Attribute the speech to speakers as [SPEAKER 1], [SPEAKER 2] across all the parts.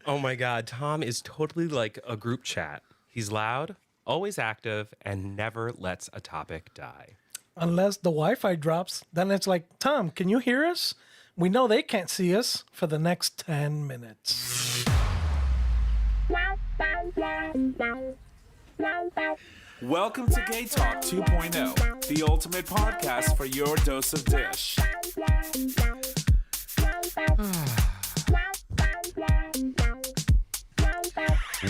[SPEAKER 1] Oh my God, Tom is totally like a group chat. He's loud, always active, and never lets a topic die.
[SPEAKER 2] Unless the Wi-Fi drops, then it's like, Tom, can you hear us? We know they can't see us for the next 10 minutes.
[SPEAKER 3] Welcome to Gay Talk 2.0, the ultimate podcast for your dose of dish.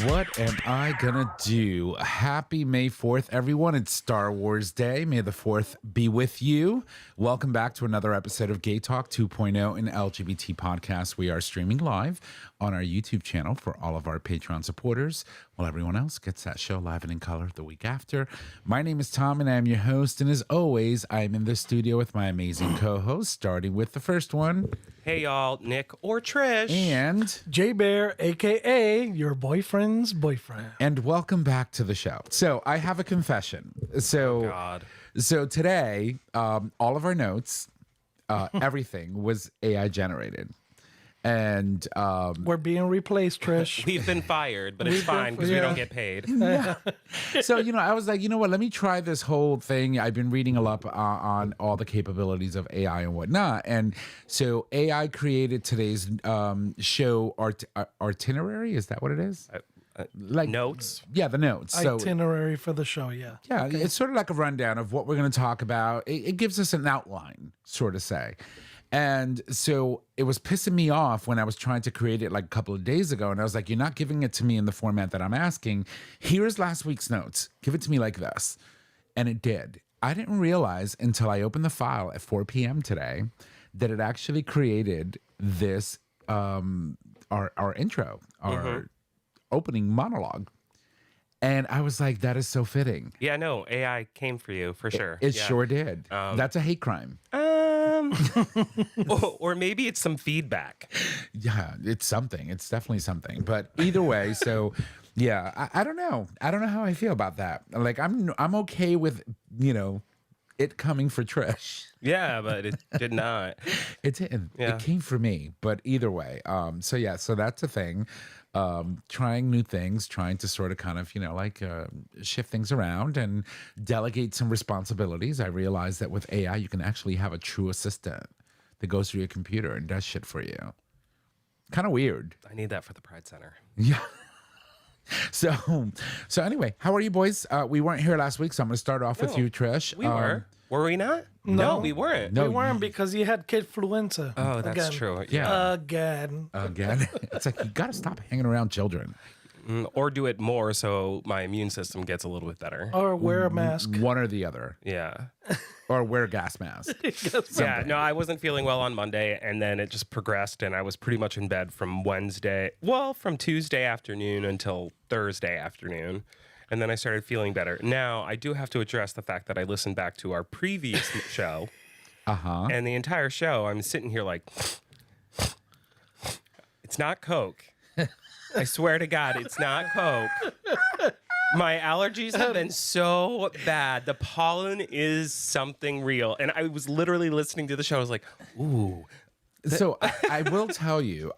[SPEAKER 4] What am I gonna do? Happy May 4th, everyone. It's Star Wars Day. May the 4th be with you. Welcome back to another episode of Gay Talk 2.0, an LGBT podcast. We are streaming live on our YouTube channel for all of our Patreon supporters, while everyone else gets that show live and in color the week after. My name is Tom, and I'm your host. And as always, I'm in the studio with my amazing co-host, starting with the first one.
[SPEAKER 1] Hey, y'all, Nick or Trish.
[SPEAKER 4] And
[SPEAKER 2] J-Bear, a.k.a. your boyfriend's boyfriend.
[SPEAKER 4] And welcome back to the show. So I have a confession. So,
[SPEAKER 1] God.
[SPEAKER 4] So today, all of our notes, everything was AI generated. And
[SPEAKER 2] We're being replaced, Trish.
[SPEAKER 1] We've been fired, but it's fine because we don't get paid.
[SPEAKER 4] so, I was like, you know what? Let me try this whole thing. I've been reading a lot on all the capabilities of AI and whatnot. And so AI created today's show itinerary. Is that what it is?
[SPEAKER 1] Like notes?
[SPEAKER 4] Yeah, the notes.
[SPEAKER 2] Itinerary for the show, yeah.
[SPEAKER 4] Yeah, okay. It's sort of like a rundown of what we're going to talk about. It gives us an outline, sort of say. And so it was pissing me off when I was trying to create it like a couple of days ago. And I was like, you're not giving it to me in the format that I'm asking. Here's last week's notes. Give it to me like this. And it did. I didn't realize until I opened the file at 4 p.m. today that it actually created this, our intro, our opening monologue. And I was like, that is so fitting.
[SPEAKER 1] Yeah, no, AI came for you, for sure.
[SPEAKER 4] It sure did. That's a hate crime.
[SPEAKER 1] Or maybe it's some feedback.
[SPEAKER 4] Yeah, it's something. It's definitely something. But either way, so yeah, I don't know. I don't know how I feel about that. Like I'm okay with, it coming for Trish.
[SPEAKER 1] Yeah, but it did not.
[SPEAKER 4] It didn't.
[SPEAKER 1] Yeah.
[SPEAKER 4] It came for me. But either way, so that's a thing. Trying new things, trying to sort of kind of, shift things around and delegate some responsibilities. I realized that with AI, you can actually have a true assistant that goes through your computer and does shit for you. Kind of weird.
[SPEAKER 1] I need that for the Pride Center.
[SPEAKER 4] Yeah. So anyway, how are you boys? We weren't here last week, so I'm going to start off with you, Trish.
[SPEAKER 1] We were. Were we not?
[SPEAKER 2] No.
[SPEAKER 1] We weren't.
[SPEAKER 4] No.
[SPEAKER 2] We weren't because you had kidfluenza.
[SPEAKER 1] Oh, that's true.
[SPEAKER 4] Yeah.
[SPEAKER 2] Again.
[SPEAKER 4] It's like, you got to stop hanging around children.
[SPEAKER 1] Or do it more so my immune system gets a little bit better.
[SPEAKER 2] Or wear a mask.
[SPEAKER 4] One or the other.
[SPEAKER 1] Yeah.
[SPEAKER 4] Or wear a gas mask.
[SPEAKER 1] Yeah, no, I wasn't feeling well on Monday, and then it just progressed, and I was pretty much in bed from from Tuesday afternoon until Thursday afternoon, and then I started feeling better. Now, I do have to address the fact that I listened back to our previous show, and the entire show, I'm sitting here like, it's not Coke. I swear to God, it's not Coke. My allergies have been so bad. The pollen is something real. And I was literally listening to the show. I was like, ooh.
[SPEAKER 4] So I will tell you.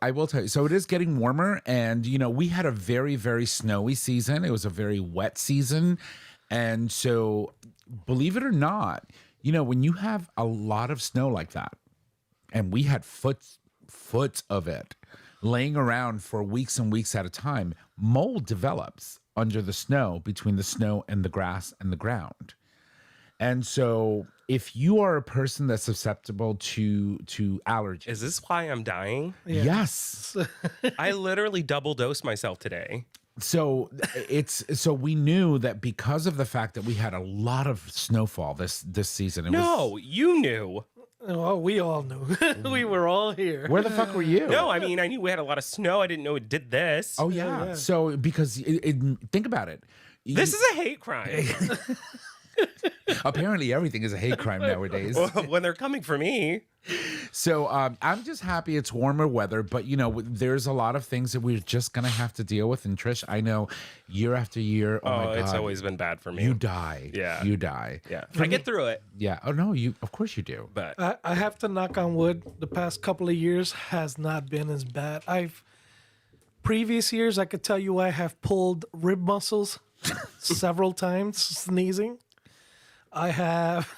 [SPEAKER 4] So it is getting warmer. And, we had a very, very snowy season. It was a very wet season. And so believe it or not, when you have a lot of snow like that, and we had foot of it laying around for weeks and weeks at a time, mold develops under the snow, between the snow and the grass and the ground. And so if you are a person that's susceptible to allergies.
[SPEAKER 1] Is this why I'm dying?
[SPEAKER 2] Yeah.
[SPEAKER 4] Yes.
[SPEAKER 1] I literally double dosed myself today.
[SPEAKER 4] So we knew that because of the fact that we had a lot of snowfall this season.
[SPEAKER 1] You knew.
[SPEAKER 2] Well, we all knew. We were all here.
[SPEAKER 4] Where the fuck were you?
[SPEAKER 1] No, I mean, I knew we had a lot of snow. I didn't know it did this.
[SPEAKER 4] Oh, yeah. So because think about it.
[SPEAKER 1] This is a hate crime.
[SPEAKER 4] Apparently everything is a hate crime nowadays.
[SPEAKER 1] When they're coming for me.
[SPEAKER 4] So I'm just happy it's warmer weather, but there's a lot of things that we're just gonna have to deal with. And Trish, I know year after year, oh my God,
[SPEAKER 1] it's always been bad for me.
[SPEAKER 4] You die.
[SPEAKER 1] Yeah.
[SPEAKER 4] You die.
[SPEAKER 1] Yeah. I get through it.
[SPEAKER 4] Yeah. Oh no, of course you do.
[SPEAKER 1] But
[SPEAKER 2] I have to knock on wood. The past couple of years has not been as bad. previous years, I could tell you I have pulled rib muscles several times sneezing. I have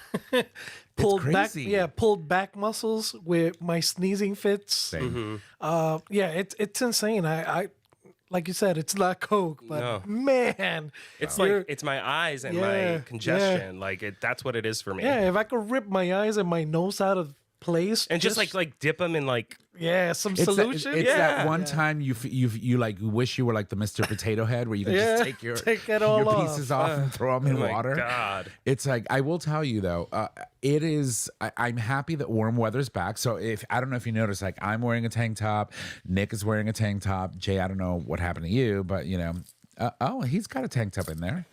[SPEAKER 2] pulled back muscles with my sneezing fits.
[SPEAKER 4] Same.
[SPEAKER 2] It's insane. I like you said, it's not coke, but
[SPEAKER 1] No.
[SPEAKER 2] man,
[SPEAKER 1] It's like it's my eyes and my congestion. Like that's what it is for me.
[SPEAKER 2] yeah, if I could rip my eyes and my nose out of place
[SPEAKER 1] And just like dip them in like
[SPEAKER 2] some
[SPEAKER 4] It's
[SPEAKER 2] solution.
[SPEAKER 4] It's that one time you like wish you were like the Mr. Potato Head where you can just take
[SPEAKER 2] it all
[SPEAKER 4] your
[SPEAKER 2] off.
[SPEAKER 4] pieces off and throw them in
[SPEAKER 1] my
[SPEAKER 4] water.
[SPEAKER 1] God.
[SPEAKER 4] It's like I will tell you though, it is. I'm happy that warm weather's back. So if I don't know if you noticed, like I'm wearing a tank top, Nick is wearing a tank top. Jay, I don't know what happened to you, but you know, he's got a tank top in there.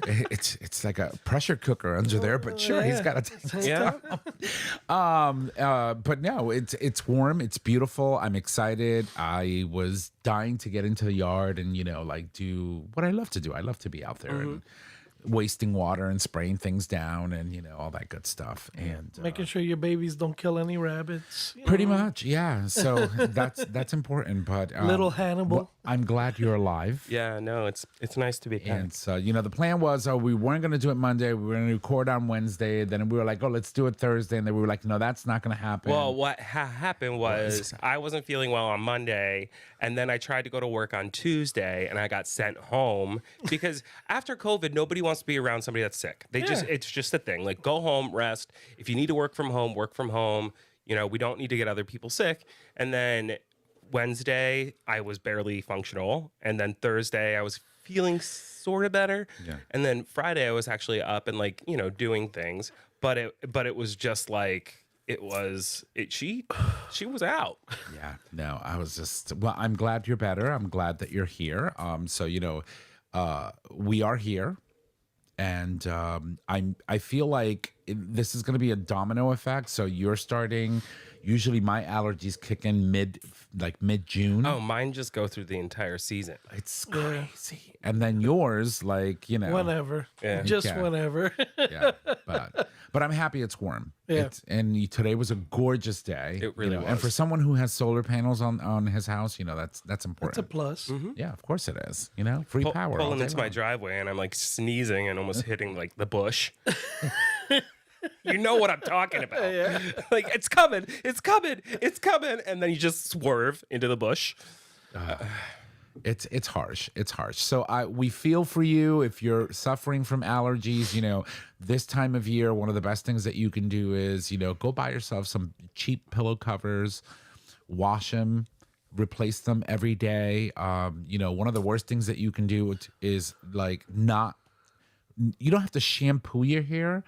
[SPEAKER 4] It's like a pressure cooker under there, but sure, he's got a tank top. But no, it's warm, it's beautiful. I'm excited. I was dying to get into the yard and like do what I love to do. I love to be out there and wasting water and spraying things down and all that good stuff and
[SPEAKER 2] Making sure your babies don't kill any rabbits.
[SPEAKER 4] pretty much, yeah. So that's important. But
[SPEAKER 2] Little Hannibal.
[SPEAKER 4] well, I'm glad you're alive.
[SPEAKER 1] Yeah, no, it's nice to be back.
[SPEAKER 4] And so, the plan was, we weren't going to do it Monday. We were going to record on Wednesday. Then we were like, let's do it Thursday. And then we were like, no, that's not going to happen.
[SPEAKER 1] Well, what happened was I wasn't feeling well on Monday, and then I tried to go to work on Tuesday, and I got sent home because after COVID, nobody wants to be around somebody that's sick. It's just a thing. Like, go home, rest. If you need to work from home, work from home. We don't need to get other people sick. And then Wednesday, I was barely functional, and then Thursday, I was feeling sort of better.
[SPEAKER 4] Yeah.
[SPEAKER 1] And then Friday, I was actually up and doing things, but it was just like. She was out.
[SPEAKER 4] Yeah, no, I was just, I'm glad you're better. I'm glad that you're here. So, we are here. And I feel like this is going to be a domino effect. So you're starting. Usually my allergies kick in mid-June.
[SPEAKER 1] Oh, mine just go through the entire season.
[SPEAKER 4] It's crazy. And then yours,
[SPEAKER 2] Whenever.
[SPEAKER 1] Yeah.
[SPEAKER 2] Just
[SPEAKER 4] Okay.
[SPEAKER 2] whenever.
[SPEAKER 4] yeah. But I'm happy it's warm.
[SPEAKER 2] Yeah.
[SPEAKER 4] Today was a gorgeous day.
[SPEAKER 1] It really
[SPEAKER 4] And for
[SPEAKER 1] was.
[SPEAKER 4] someone who has solar panels on his house, that's
[SPEAKER 2] It's a
[SPEAKER 4] important.
[SPEAKER 2] plus.
[SPEAKER 4] Yeah, of course it is. Free power. all
[SPEAKER 1] Pulling
[SPEAKER 4] day
[SPEAKER 1] into my
[SPEAKER 4] long.
[SPEAKER 1] driveway, and I'm like sneezing and almost hitting like the bush. You know what I'm talking about. Like, it's coming, and then you just swerve into the bush.
[SPEAKER 4] It's harsh. It's harsh. So we feel for you if you're suffering from allergies. This time of year, one of the best things that you can do is go buy yourself some cheap pillow covers, wash them, replace them every day. One of the worst things that you can do is you don't have to shampoo your hair,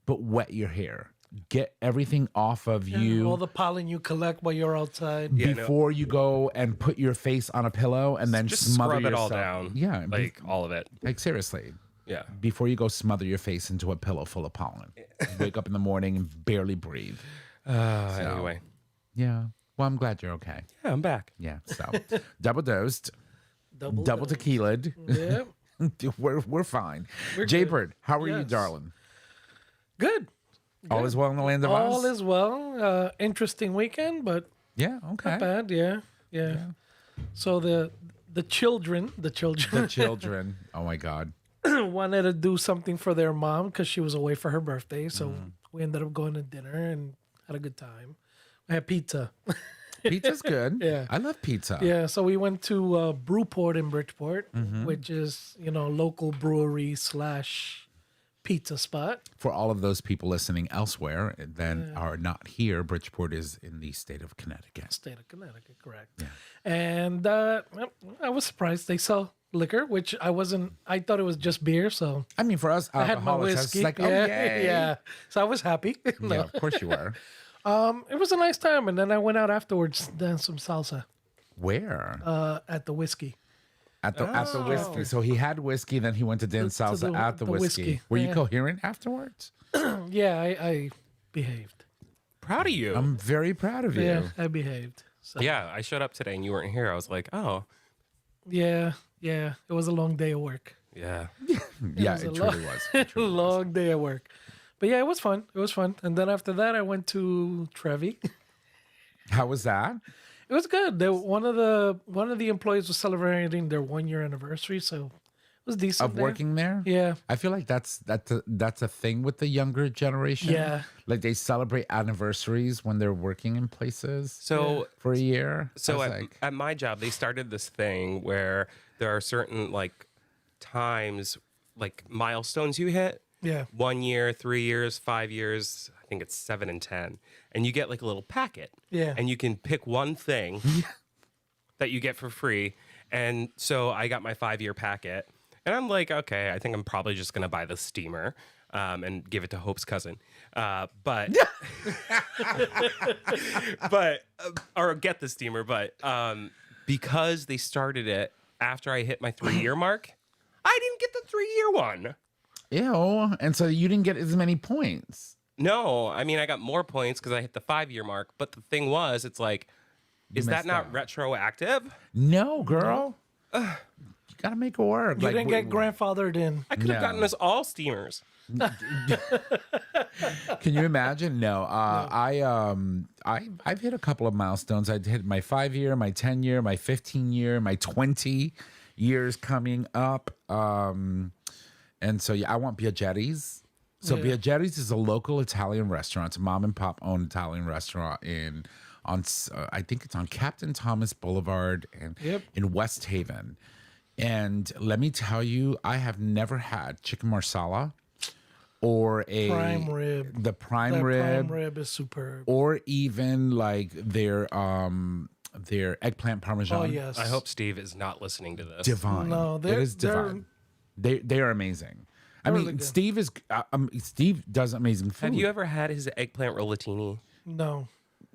[SPEAKER 4] but wet your hair. Get everything off of you.
[SPEAKER 2] All the pollen you collect while you're outside.
[SPEAKER 4] Before you go and put your face on a pillow and then
[SPEAKER 1] Just
[SPEAKER 4] smother
[SPEAKER 1] scrub it
[SPEAKER 4] yourself.
[SPEAKER 1] all down.
[SPEAKER 4] Yeah,
[SPEAKER 1] like all of it.
[SPEAKER 4] seriously.
[SPEAKER 1] Yeah.
[SPEAKER 4] Before you go smother your face into a pillow full of pollen. Wake up in the morning and barely breathe.
[SPEAKER 1] Anyway.
[SPEAKER 4] Yeah. Well, I'm glad you're okay.
[SPEAKER 1] Yeah, I'm back.
[SPEAKER 4] Yeah. So double dosed, double
[SPEAKER 2] dose.
[SPEAKER 4] tequilaed.
[SPEAKER 2] Yeah.
[SPEAKER 4] We're fine. Jaybird, how are you,
[SPEAKER 2] Yes.
[SPEAKER 4] darling?
[SPEAKER 2] Good.
[SPEAKER 4] All is well in the land of Oz?
[SPEAKER 2] All is well. Interesting weekend, but
[SPEAKER 4] Yeah, okay.
[SPEAKER 2] not bad. Yeah. So the children
[SPEAKER 4] The children. Oh my God.
[SPEAKER 2] wanted to do something for their mom because she was away for her birthday. So we ended up going to dinner and had a good time. We had pizza.
[SPEAKER 4] Pizza's good.
[SPEAKER 2] Yeah.
[SPEAKER 4] I love pizza.
[SPEAKER 2] Yeah, so we went to Brewport in Bridgeport,
[SPEAKER 4] Mm-hmm.
[SPEAKER 2] which is local brewery / pizza spot.
[SPEAKER 4] For all of those people listening elsewhere that are not here, Bridgeport is in the state of Connecticut.
[SPEAKER 2] State of Connecticut, correct. And I was surprised they sell liquor, which I wasn't. I thought it was just beer, so
[SPEAKER 4] I mean, for us,
[SPEAKER 2] I had my
[SPEAKER 4] alcoholics,
[SPEAKER 2] whiskey.
[SPEAKER 4] it's like, oh, yay.
[SPEAKER 2] yeah. So I was happy.
[SPEAKER 4] Yeah, of course you were.
[SPEAKER 2] It was a nice time, and then I went out afterwards, danced some salsa
[SPEAKER 4] Where?
[SPEAKER 2] at the whiskey.
[SPEAKER 4] At the whiskey. So he had whiskey, then he went to dance
[SPEAKER 2] To
[SPEAKER 4] salsa at the whiskey.
[SPEAKER 2] whiskey.
[SPEAKER 4] Were you
[SPEAKER 2] Yeah.
[SPEAKER 4] coherent afterwards?
[SPEAKER 2] Yeah, I behaved.
[SPEAKER 1] Proud of you.
[SPEAKER 4] I'm very proud of you.
[SPEAKER 2] Yeah, I behaved. So,
[SPEAKER 1] Yeah, I showed up today and you weren't here. I was like, oh,
[SPEAKER 2] yeah. It was a long day of work.
[SPEAKER 1] yeah.
[SPEAKER 4] Yeah,
[SPEAKER 2] was
[SPEAKER 4] it
[SPEAKER 2] a
[SPEAKER 4] truly was.
[SPEAKER 2] A long day of work. But yeah, it was fun. And then after that, I went to Trevi.
[SPEAKER 4] How was that?
[SPEAKER 2] It was good. One of the employees was celebrating their 1-year anniversary, so it was decent.
[SPEAKER 4] Of working there?
[SPEAKER 2] Yeah.
[SPEAKER 4] I feel like that's a thing with the younger generation.
[SPEAKER 2] Yeah.
[SPEAKER 4] Like they celebrate anniversaries when they're working in places
[SPEAKER 1] So
[SPEAKER 4] for a year.
[SPEAKER 1] So
[SPEAKER 4] I was
[SPEAKER 1] at my job, they started this thing where there are certain like times, like milestones you hit.
[SPEAKER 2] Yeah.
[SPEAKER 1] 1 year, 3 years, 5 years. I think it's 7 and 10, and you get like a little packet.
[SPEAKER 2] Yeah.
[SPEAKER 1] And you can pick one thing that you get for free. And so I got my 5-year packet, and I'm like, okay, I think I'm probably just gonna buy the steamer. And give it to Hope's cousin, but or get the steamer, but because they started it after I hit my 3-year mark, I didn't get the 3-year one.
[SPEAKER 4] Ew. And so you didn't get as many points.
[SPEAKER 1] No, I mean I got more points because I hit the 5-year mark. But the thing was, it's like, is that
[SPEAKER 4] missed
[SPEAKER 1] not
[SPEAKER 4] out.
[SPEAKER 1] retroactive?
[SPEAKER 4] No, girl. You gotta make it work.
[SPEAKER 2] You didn't get grandfathered in.
[SPEAKER 1] I could have
[SPEAKER 4] No.
[SPEAKER 1] gotten us all steamers.
[SPEAKER 4] Can you imagine? No. I've hit a couple of milestones. I hit my 5-year, my 10-year, my 15-year, my 20 years coming up. And so yeah, I want Biaggetti's. So
[SPEAKER 2] Yeah.
[SPEAKER 4] Biaggetti's is a local Italian restaurant. It's a mom and pop owned Italian restaurant I think it's on Captain Thomas Boulevard and
[SPEAKER 2] Yep.
[SPEAKER 4] in West Haven. And let me tell you, I have never had chicken marsala or
[SPEAKER 2] Prime rib.
[SPEAKER 4] the prime
[SPEAKER 2] That
[SPEAKER 4] rib,
[SPEAKER 2] prime rib is superb.
[SPEAKER 4] or even like their eggplant parmesan.
[SPEAKER 2] Oh yes.
[SPEAKER 1] I hope Steve is not listening to this.
[SPEAKER 4] Divine.
[SPEAKER 2] No,
[SPEAKER 4] it
[SPEAKER 2] they're-
[SPEAKER 4] is divine. They are amazing. I mean,
[SPEAKER 2] really good.
[SPEAKER 4] Steve does amazing food.
[SPEAKER 1] Have you ever had his eggplant rollatini?
[SPEAKER 2] No.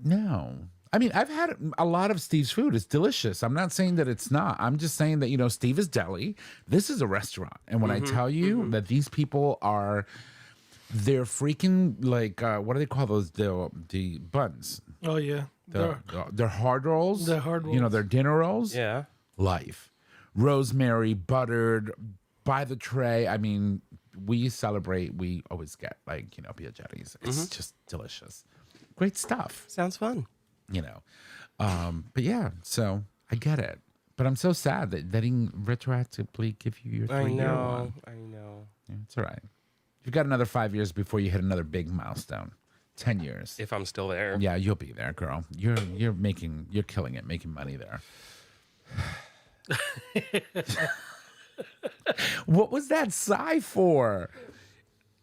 [SPEAKER 4] No. I mean, I've had a lot of Steve's food. It's delicious. I'm not saying that it's not. I'm just saying that, Steve is deli. This is a restaurant. And when I tell you that these people they're freaking like, what do they call those? The buns.
[SPEAKER 2] Oh yeah.
[SPEAKER 4] They're hard rolls.
[SPEAKER 2] They're hard rolls.
[SPEAKER 4] Their dinner rolls.
[SPEAKER 1] Yeah.
[SPEAKER 4] Life. Rosemary, buttered, by the tray. I mean, we always get like, Biaggetti's. It's just delicious. Great stuff.
[SPEAKER 1] Sounds fun.
[SPEAKER 4] But yeah, so I get it. But I'm so sad that they didn't retroactively give you your 3-year one.
[SPEAKER 1] I know.
[SPEAKER 4] Yeah, it's all right. You've got another 5 years before you hit another big milestone. 10 years.
[SPEAKER 1] If I'm still there.
[SPEAKER 4] Yeah, you'll be there, girl. You're killing it, making money there. What was that sigh for?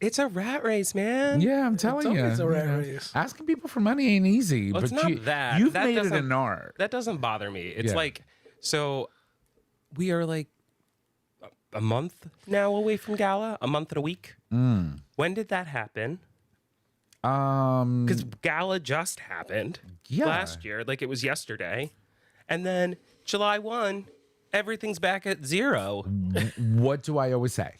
[SPEAKER 1] It's a rat race, man.
[SPEAKER 4] Yeah, I'm telling you.
[SPEAKER 2] always a rat race.
[SPEAKER 4] Asking people for money ain't easy.
[SPEAKER 1] Well,
[SPEAKER 4] but
[SPEAKER 1] it's not that.
[SPEAKER 4] You've
[SPEAKER 1] That
[SPEAKER 4] made it
[SPEAKER 1] doesn't-
[SPEAKER 4] an art.
[SPEAKER 1] That doesn't bother me. It's
[SPEAKER 4] Yeah.
[SPEAKER 1] like, so we are like a month now away from Gala, a month and a week. When did that happen? Because Gala just happened
[SPEAKER 4] Yeah.
[SPEAKER 1] last year, like it was yesterday. And then July 1, everything's back at 0.
[SPEAKER 4] What do I always say?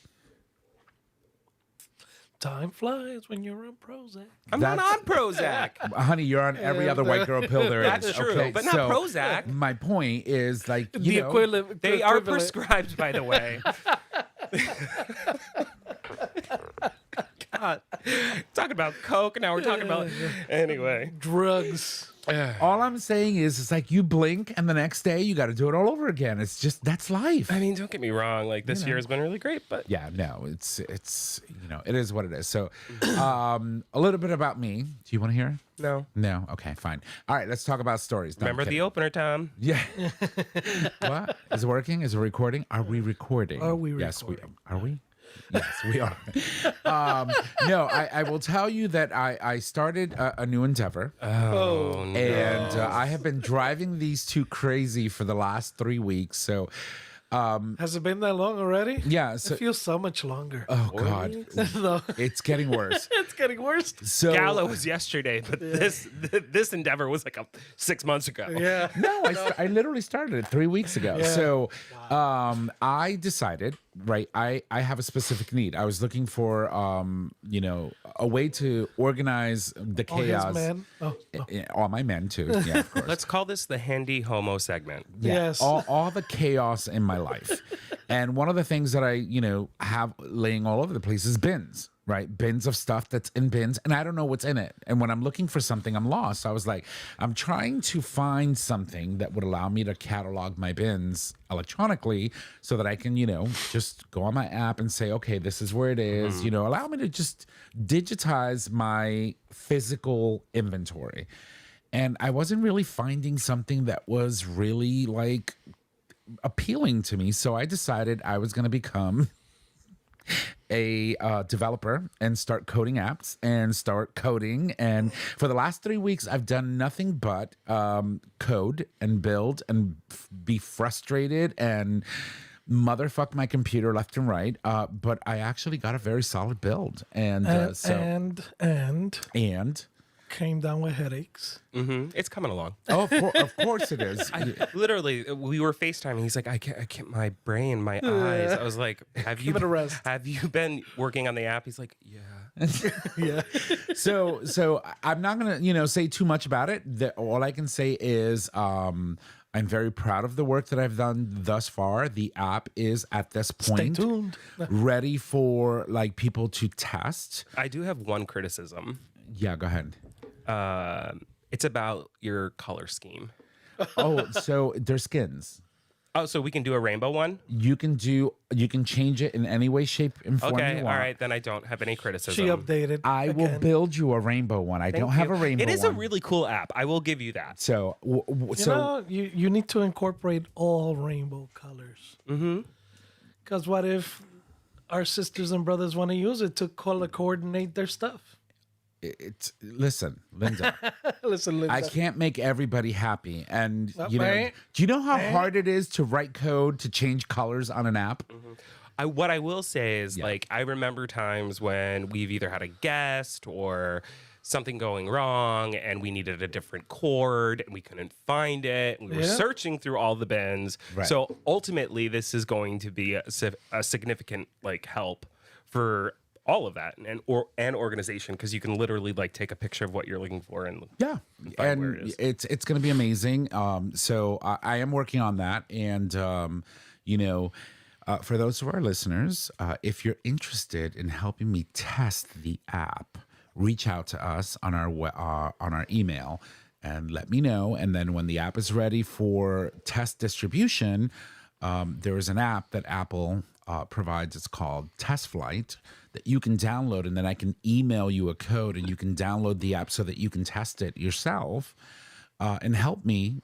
[SPEAKER 2] Time flies when you're on Prozac.
[SPEAKER 1] I'm not
[SPEAKER 4] That's-
[SPEAKER 1] on Prozac.
[SPEAKER 4] Honey, you're on every other white girl pill there is.
[SPEAKER 1] That's true,
[SPEAKER 4] okay?
[SPEAKER 1] but not
[SPEAKER 4] So,
[SPEAKER 1] Prozac.
[SPEAKER 4] My point is like,
[SPEAKER 2] The equivalent.
[SPEAKER 1] They are
[SPEAKER 2] equivalent.
[SPEAKER 1] prescribed, by the way. God. Talking about Coke, now we're talking about... Anyway.
[SPEAKER 2] drugs.
[SPEAKER 4] All I'm saying is, it's like you blink and the next day you got to do it all over again. It's just, that's life.
[SPEAKER 1] I mean, don't get me wrong. Like, this year has been really great, but...
[SPEAKER 4] Yeah, no, it's it is what it is. So, a little bit about me. Do you want to hear?
[SPEAKER 1] No.
[SPEAKER 4] No. Okay, fine. All right, let's talk about stories. No, I'm
[SPEAKER 1] Remember the
[SPEAKER 4] kidding.
[SPEAKER 1] opener, Tom?
[SPEAKER 4] Yeah. What? Is it working? Is it recording? Are we recording?
[SPEAKER 2] Are we
[SPEAKER 4] Yes, we
[SPEAKER 2] recording?
[SPEAKER 4] are. We? Yes, we are. No, I will tell you that I started a new endeavor.
[SPEAKER 1] Oh, no.
[SPEAKER 4] And I have been driving these two crazy for the last 3 weeks. So,
[SPEAKER 2] Has it been that long already?
[SPEAKER 4] yeah. So,
[SPEAKER 2] It feels so much longer.
[SPEAKER 4] oh, God.
[SPEAKER 2] No,
[SPEAKER 4] It's getting worse.
[SPEAKER 2] it's getting worse.
[SPEAKER 4] So,
[SPEAKER 1] Gala was yesterday, but this endeavor was like 6 months ago.
[SPEAKER 2] Yeah.
[SPEAKER 4] No, I literally started it 3 weeks ago.
[SPEAKER 2] Yeah.
[SPEAKER 4] So I decided, right, I have a specific need. I was looking for, a way to organize the
[SPEAKER 2] All his
[SPEAKER 4] chaos.
[SPEAKER 2] men. Oh,
[SPEAKER 4] All my men, too. Yeah, of course.
[SPEAKER 1] Let's call this the handy homo segment.
[SPEAKER 2] yes.
[SPEAKER 4] all the chaos in my life. And one of the things that I, have laying all over the place is bins. right? Bins of stuff that's in bins, and I don't know what's in it. And when I'm looking for something, I'm lost. So I was like, I'm trying to find something that would allow me to catalog my bins electronically so that I can, just go on my app and say, okay, this is where it is, allow me to just digitize my physical inventory. And I wasn't really finding something that was really like appealing to me. So I decided I was going to become a developer and start coding apps and start coding. And for the last 3 weeks, I've done nothing but code and build and be frustrated and motherfuck my computer left and right. But I actually got a very solid build. And
[SPEAKER 1] came
[SPEAKER 2] down with headaches.
[SPEAKER 1] It's coming along.
[SPEAKER 4] Oh, of course it is.
[SPEAKER 1] Literally, we were FaceTiming. He's like, I can't, my brain, my eyes. I was like, have you been working on the app? He's like, yeah.
[SPEAKER 2] Yeah.
[SPEAKER 4] So I'm not gonna, say too much about it. All I can say is, I'm very proud of the work that I've done thus far. The app is at this point
[SPEAKER 2] Stay tuned.
[SPEAKER 4] ready for like people to test.
[SPEAKER 1] I do have one criticism.
[SPEAKER 4] Yeah, go ahead.
[SPEAKER 1] It's about your color scheme.
[SPEAKER 4] Oh, so they're skins.
[SPEAKER 1] Oh, so we can do a rainbow one?
[SPEAKER 4] You can change it in any way, shape, and form
[SPEAKER 1] Okay,
[SPEAKER 4] you
[SPEAKER 1] all
[SPEAKER 4] want.
[SPEAKER 1] right, then I don't have any criticism.
[SPEAKER 2] She updated.
[SPEAKER 4] I will build you a rainbow one. I don't have a rainbow one.
[SPEAKER 1] It is a really cool app. I will give you that.
[SPEAKER 4] So,
[SPEAKER 2] you need to incorporate all rainbow colors. Because what if our sisters and brothers want to use it to color coordinate their stuff?
[SPEAKER 4] Listen, Linda.
[SPEAKER 2] Listen, Linda.
[SPEAKER 4] I can't make everybody happy, and do
[SPEAKER 2] Right.
[SPEAKER 4] you know how hard it is to write code to change colors on an app?
[SPEAKER 1] What I will say is, like, I remember times when we've either had a guest or something going wrong and we needed a different chord and we couldn't find it. And we were searching through all the bins.
[SPEAKER 4] Right.
[SPEAKER 1] So ultimately, this is going to be a significant like help for all of that and organization, because you can literally like take a picture of what you're looking for and find where it is.
[SPEAKER 4] It's going to be amazing. So I am working on that, and for those of our listeners, if you're interested in helping me test the app, reach out to us on our email and let me know. And then when the app is ready for test distribution, there is an app that Apple provides. It's called TestFlight, that you can download, and then I can email you a code and you can download the app so that you can test it yourself and help me,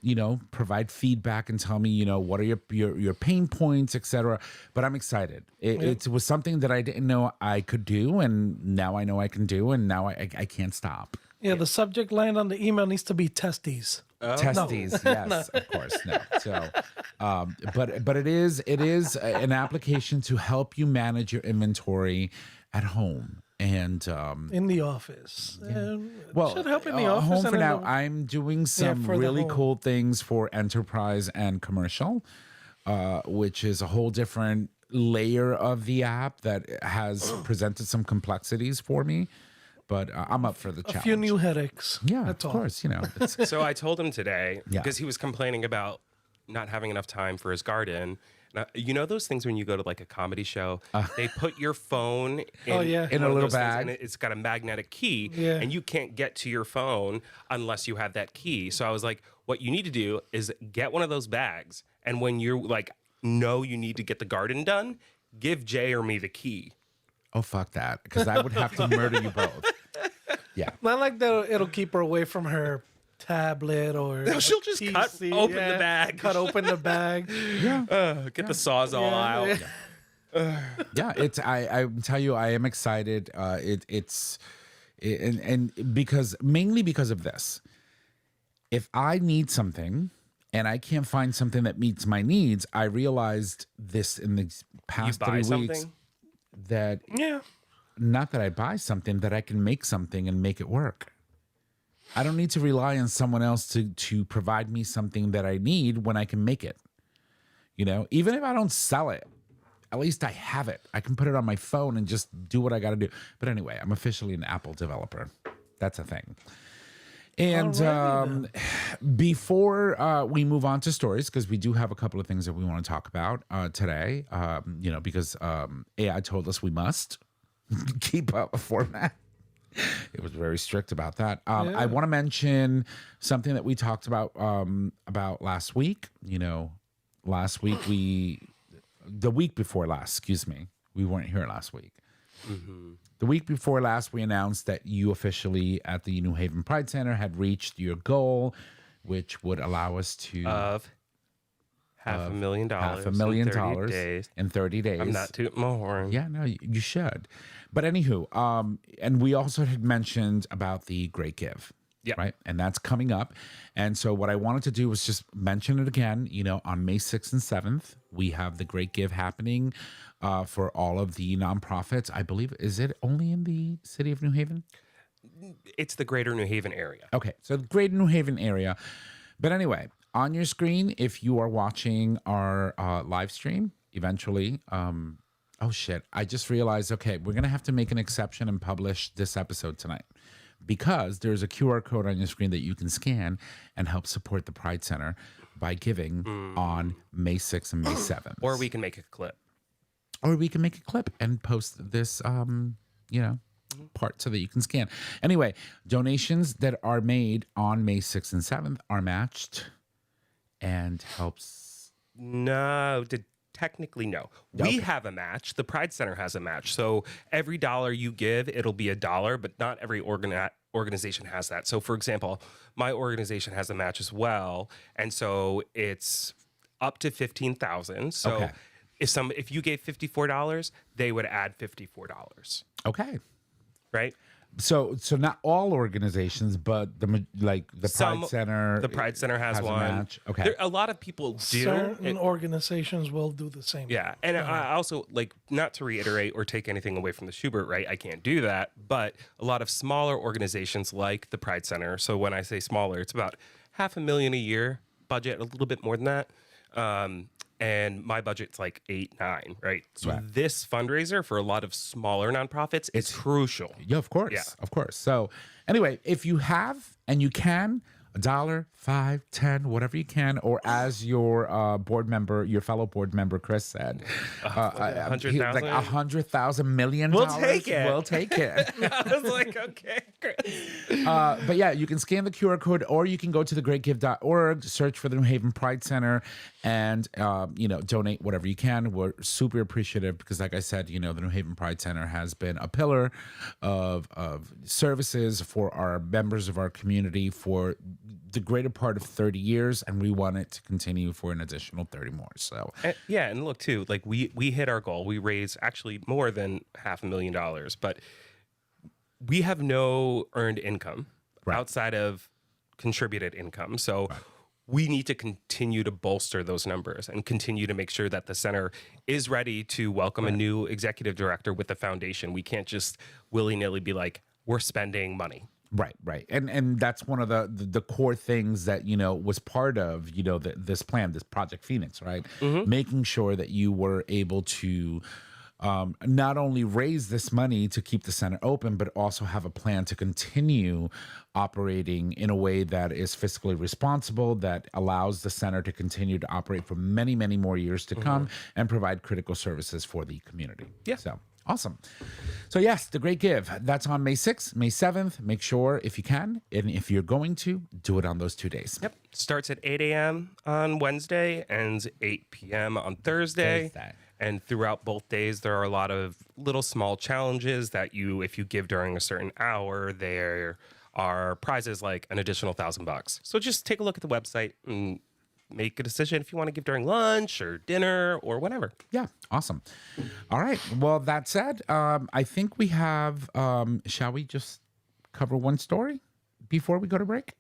[SPEAKER 4] provide feedback and tell me, what are your pain points, etc. But I'm excited. It was something that I didn't know I could do, and now I know I can do, and now I can't stop.
[SPEAKER 2] Yeah, the subject line on the email needs to be testes.
[SPEAKER 4] Testes,
[SPEAKER 2] No.
[SPEAKER 4] yes, of course, no. So, but it is an application to help you manage your inventory at home and
[SPEAKER 2] in the office.
[SPEAKER 4] well,
[SPEAKER 2] should help in the office.
[SPEAKER 4] Home
[SPEAKER 2] and
[SPEAKER 4] for
[SPEAKER 2] in
[SPEAKER 4] now.
[SPEAKER 2] the-
[SPEAKER 4] I'm doing some
[SPEAKER 2] for the
[SPEAKER 4] really
[SPEAKER 2] home.
[SPEAKER 4] cool things for enterprise and commercial, which is a whole different layer of the app that has presented some complexities for me. But I'm up for the challenge.
[SPEAKER 2] A few new headaches.
[SPEAKER 4] Yeah,
[SPEAKER 2] That's
[SPEAKER 4] of
[SPEAKER 2] all.
[SPEAKER 4] course. It's,
[SPEAKER 1] So I told him today,
[SPEAKER 4] Yeah.
[SPEAKER 1] because he was complaining about not having enough time for his garden. Now, you know those things when you go to like a comedy show, they put your phone in,
[SPEAKER 2] Oh, yeah.
[SPEAKER 4] In a
[SPEAKER 1] one of
[SPEAKER 4] little
[SPEAKER 1] those things,
[SPEAKER 4] bag.
[SPEAKER 1] and it's got a magnetic key,
[SPEAKER 2] Yeah.
[SPEAKER 1] and you can't get to your phone unless you have that key. So I was like, what you need to do is get one of those bags, and when you're like, know you need to get the garden done, give Jay or me the key.
[SPEAKER 4] oh, fuck that. Because I would have to murder you both. Yeah.
[SPEAKER 2] Not like that. It'll keep her away from her tablet or.
[SPEAKER 1] No, she'll just cut
[SPEAKER 2] PC.
[SPEAKER 1] open the bag.
[SPEAKER 2] Cut open the bag.
[SPEAKER 1] Get the Sawzall out.
[SPEAKER 4] Yeah, I tell you, I am excited. Mainly because of this. If I need something and I can't find something that meets my needs, I realized this in the past
[SPEAKER 1] You
[SPEAKER 4] 3
[SPEAKER 1] buy
[SPEAKER 4] weeks
[SPEAKER 1] something?
[SPEAKER 4] that
[SPEAKER 2] Yeah.
[SPEAKER 4] not that I buy something, that I can make something and make it work. I don't need to rely on someone else to provide me something that I need when I can make it. Even if I don't sell it, at least I have it. I can put it on my phone and just do what I got to do. But anyway, I'm officially an Apple developer. That's a thing. And before we move on to stories, because we do have a couple of things that we want to talk about today, because AI told us we must. keep up a format. It was very strict about that. I want to mention something that we talked about last week. You know, the week before last, excuse me. We weren't here last week. Mm-hmm. The week before last, we announced that you officially at the New Haven Pride Center had reached your goal, which would allow us to
[SPEAKER 1] Of $500,000.
[SPEAKER 4] $500,000 in 30 days.
[SPEAKER 1] I'm not tooting my horn.
[SPEAKER 4] Yeah, no, you should. But anywho, and we also had mentioned about the Great Give.
[SPEAKER 1] Yeah.
[SPEAKER 4] Right. And that's coming up. And so what I wanted to do was just mention it again. You know, on May 6th and 7th, we have the Great Give happening for all of the nonprofits. I believe, is it only in the city of New Haven?
[SPEAKER 1] It's the greater New Haven area.
[SPEAKER 4] Okay. So the greater New Haven area. But anyway, on your screen, if you are watching our live stream, eventually, oh shit, I just realized, okay, we're going to have to make an exception and publish this episode tonight, because there's a QR code on your screen that you can scan and help support the Pride Center by giving on May 6th and May 7th.
[SPEAKER 1] Or we can make a clip.
[SPEAKER 4] Or we can make a clip and post this, part so that you can scan. Anyway, donations that are made on May 6th and 7th are matched and helps.
[SPEAKER 1] No, technically no.
[SPEAKER 4] Okay.
[SPEAKER 1] We have a match. The Pride Center has a match. So every dollar you give, it'll be $1, but not every organization has that. So for example, my organization has a match as well. And so it's up to $15,000. So
[SPEAKER 4] Okay.
[SPEAKER 1] if you gave $54, they would add $54.
[SPEAKER 4] Okay.
[SPEAKER 1] Right?
[SPEAKER 4] So not all organizations, but the Pride Center.
[SPEAKER 1] The Pride Center has
[SPEAKER 4] a
[SPEAKER 1] one.
[SPEAKER 4] match. Okay.
[SPEAKER 1] A lot of people do.
[SPEAKER 2] Certain organizations will do the same.
[SPEAKER 1] Yeah. And I also, not to reiterate or take anything away from the Schubert, right? I can't do that. But a lot of smaller organizations like the Pride Center. So when I say smaller, it's about $500,000 a year budget, a little bit more than that. And my budget's like 8, 9, right? So
[SPEAKER 4] Right.
[SPEAKER 1] this fundraiser for a lot of smaller nonprofits, it's crucial.
[SPEAKER 4] Yeah, of course.
[SPEAKER 1] Yeah.
[SPEAKER 4] Of course. So anyway, if you have and you can, $1, $5, $10, whatever you can, or as your fellow board member Chris said,
[SPEAKER 1] 100,000?
[SPEAKER 4] like 100,000 million.
[SPEAKER 1] We'll take it.
[SPEAKER 4] We'll take it.
[SPEAKER 1] I was like, okay, great.
[SPEAKER 4] But yeah, you can scan the QR code, or you can go to thegreatgive.org, search for the New Haven Pride Center, and donate whatever you can. We're super appreciative because, like I said, the New Haven Pride Center has been a pillar of services for our members of our community for the greater part of 30 years, and we want it to continue for an additional 30 more. So
[SPEAKER 1] And look too, like we hit our goal. We raised actually more than $500,000, but we have no earned income outside of contributed income. So we need to continue to bolster those numbers and continue to make sure that the center is ready to welcome a new executive director with the foundation. We can't just willy-nilly be like, we're spending money.
[SPEAKER 4] Right. And that's one of the core things that, was part of, this plan, this Project Phoenix, right? Mm-hmm. Making sure that you were able to not only raise this money to keep the center open, but also have a plan to continue operating in a way that is fiscally responsible, that allows the center to continue to operate for many, many more years to come and provide critical services for the community.
[SPEAKER 1] Yeah.
[SPEAKER 4] So awesome. So yes, the Great Give, that's on May 6th, May 7th. Make sure if you can, and if you're going to, do it on those 2 days.
[SPEAKER 1] Yep. Starts at 8 a.m. on Wednesday, ends 8 p.m. on Thursday. And throughout both days, there are a lot of little small challenges that if you give during a certain hour, there are prizes like an additional $1,000. So just take a look at the website and make a decision if you want to give during lunch or dinner or whatever.
[SPEAKER 4] Yeah, awesome. All right. Well, that said, I think we have, shall we just cover one story before we go to break?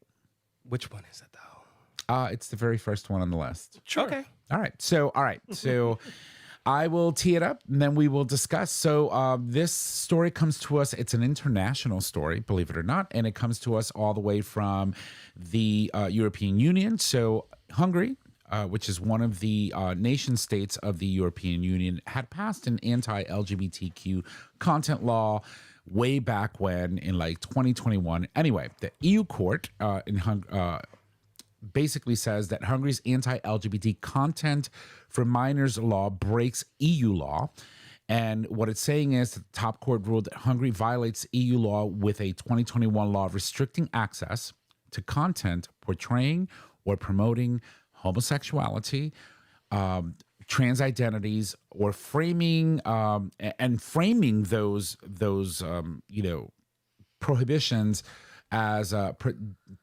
[SPEAKER 1] Which one is it, though?
[SPEAKER 4] It's the very first one on the list.
[SPEAKER 1] Sure. Okay.
[SPEAKER 4] All right. So I will tee it up and then we will discuss. So this story comes to us. It's an international story, believe it or not. And it comes to us all the way from the European Union. So Hungary, which is one of the nation states of the European Union, had passed an anti-LGBTQ content law way back when in 2021. Anyway, the EU court in Hungary basically says that Hungary's anti-LGBT content for minors law breaks EU law, And what it's saying is that the top court ruled that Hungary violates EU law with a 2021 law restricting access to content portraying or promoting homosexuality, trans identities, or framing those prohibitions as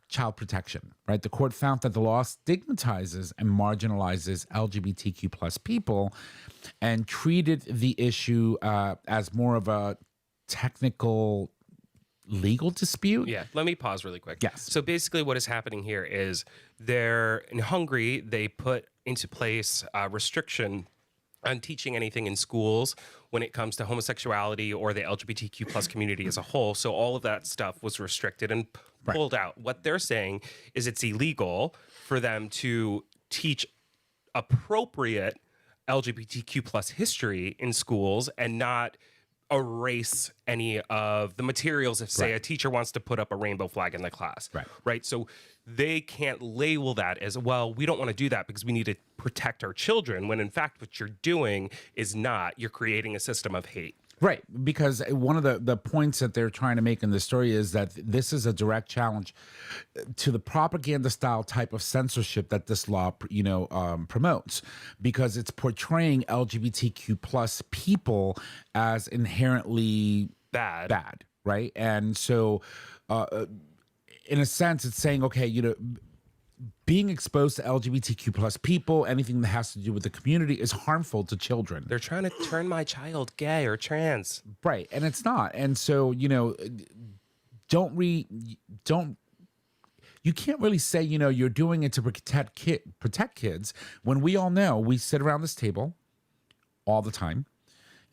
[SPEAKER 4] child protection, right? The court found that the law stigmatizes and marginalizes LGBTQ plus people and treated the issue as more of a technical legal dispute.
[SPEAKER 1] Yeah, let me pause really quick.
[SPEAKER 4] Yes.
[SPEAKER 1] So basically what is happening here is in Hungary, they put into place a restriction on teaching anything in schools when it comes to homosexuality or the LGBTQ plus community as a whole. So all of that stuff was restricted and pulled out. What they're saying is it's illegal for them to teach appropriate LGBTQ plus history in schools and not erase any of the materials if, say, a teacher wants to put up a rainbow flag in the class. Right. So they can't label that as, well, we don't want to do that because we need to protect our children, when in fact what you're doing is not. You're creating a system of hate.
[SPEAKER 4] Right, because one of the points that they're trying to make in the story is that this is a direct challenge to the propaganda style type of censorship that this law, promotes, because it's portraying LGBTQ plus people as inherently bad, right? And so, in a sense, it's saying, okay, being exposed to LGBTQ plus people, anything that has to do with the community, is harmful to children.
[SPEAKER 1] They're trying to turn my child gay or trans.
[SPEAKER 4] Right. And it's not. And so, you can't really say, you're doing it to protect kids, when we all know, we sit around this table all the time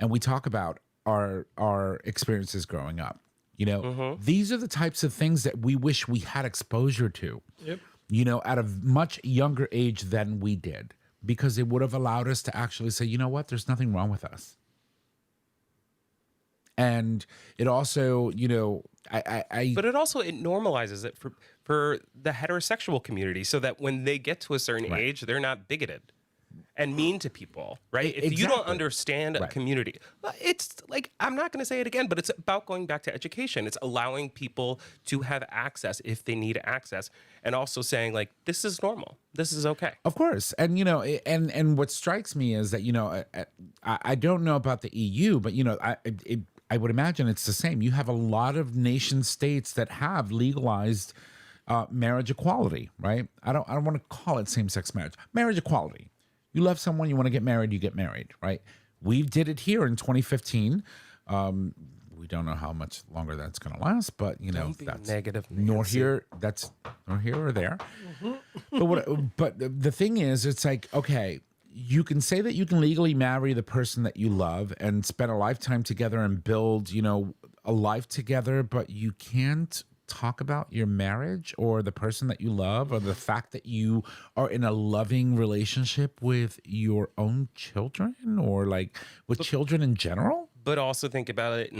[SPEAKER 4] and we talk about our experiences growing up. These are the types of things that we wish we had exposure to.
[SPEAKER 2] Yep.
[SPEAKER 4] At a much younger age than we did, because it would have allowed us to actually say, you know what, there's nothing wrong with us. And it also,
[SPEAKER 1] But it normalizes it for the heterosexual community, so that when they get to a certain age, they're not bigoted and mean to people, right? If you don't understand a community, it's like, I'm not going to say it again, but it's about going back to education. It's allowing people to have access if they need access, and also saying, like, this is normal. This is okay.
[SPEAKER 4] Of course. And, and what strikes me is that, I don't know about the EU, but, I would imagine it's the same. You have a lot of nation states that have legalized marriage equality, right? I don't want to call it same-sex marriage equality. You love someone, you want to get married, you get married, right? We did it here in 2015. We don't know how much longer that's going to last, but that's
[SPEAKER 1] negative.
[SPEAKER 4] Nor here or there. But the thing is, it's like, okay, you can say that you can legally marry the person that you love and spend a lifetime together and build, a life together, but you can't talk about your marriage or the person that you love, or the fact that you are in a loving relationship with your own children, or like with children in general.
[SPEAKER 1] But also think about it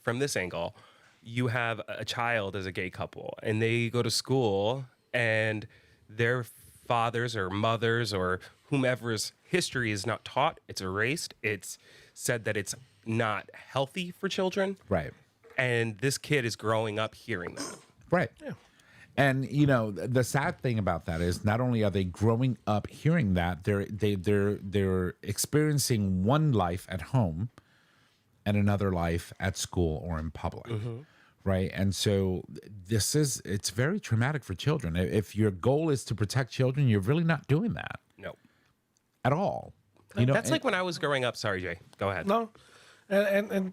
[SPEAKER 1] from this angle. You have a child as a gay couple, and they go to school, and their fathers or mothers or whomever's history is not taught. It's erased. It's said that it's not healthy for children.
[SPEAKER 4] Right.
[SPEAKER 1] And this kid is growing up hearing that.
[SPEAKER 4] Right. Yeah. And the sad thing about that is, not only are they growing up hearing that, they're experiencing one life at home and another life at school or in public. Mm-hmm. Right. And so it's very traumatic for children. If your goal is to protect children, you're really not doing that.
[SPEAKER 1] No.
[SPEAKER 4] At all.
[SPEAKER 1] That's like when I was growing up. Sorry, Jay. Go ahead.
[SPEAKER 2] No. And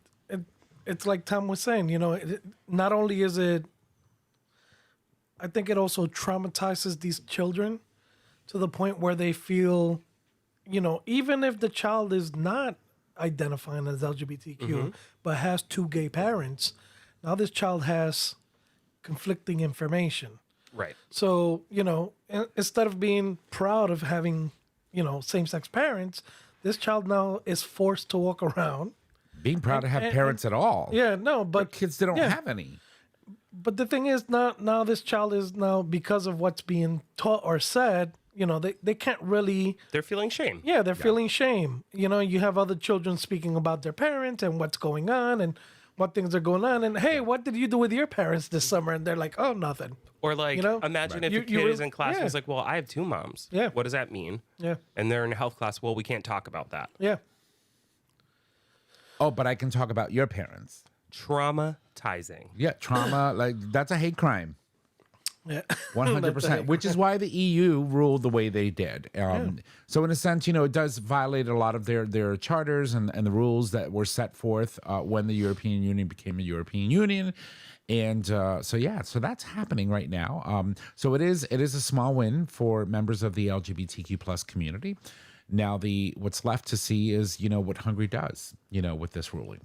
[SPEAKER 2] it's like Tom was saying, not only is it, I think it also traumatizes these children to the point where they feel, even if the child is not identifying as LGBTQ, but has two gay parents, now this child has conflicting information.
[SPEAKER 1] Right.
[SPEAKER 2] So, instead of being proud of having, same-sex parents, this child now is forced to walk around
[SPEAKER 4] being proud to have parents at all.
[SPEAKER 2] Yeah, no, but
[SPEAKER 4] kids, they don't have any.
[SPEAKER 2] But the thing is, now this child is now, because of what's being taught or said, they can't really.
[SPEAKER 1] They're feeling shame.
[SPEAKER 2] Yeah, they're feeling shame. You have other children speaking about their parents and what's going on and what things are going on. And hey, what did you do with your parents this summer? And they're like, oh, nothing.
[SPEAKER 1] Or like, imagine if a kid is in class and he's like, well, I have 2 moms.
[SPEAKER 2] Yeah.
[SPEAKER 1] What does that mean?
[SPEAKER 2] Yeah.
[SPEAKER 1] And they're in health class. Well, we can't talk about that.
[SPEAKER 2] Yeah.
[SPEAKER 4] Oh, but I can talk about your parents.
[SPEAKER 1] Traumatizing.
[SPEAKER 4] Yeah, trauma, like that's a hate crime.
[SPEAKER 2] Yeah.
[SPEAKER 4] 100%, which is why the EU ruled the way they did. So in a sense, it does violate a lot of their charters and the rules that were set forth when the European Union became a European Union. And so that's happening right now. So it is a small win for members of the LGBTQ plus community. Now what's left to see is, what Hungary does, with this ruling,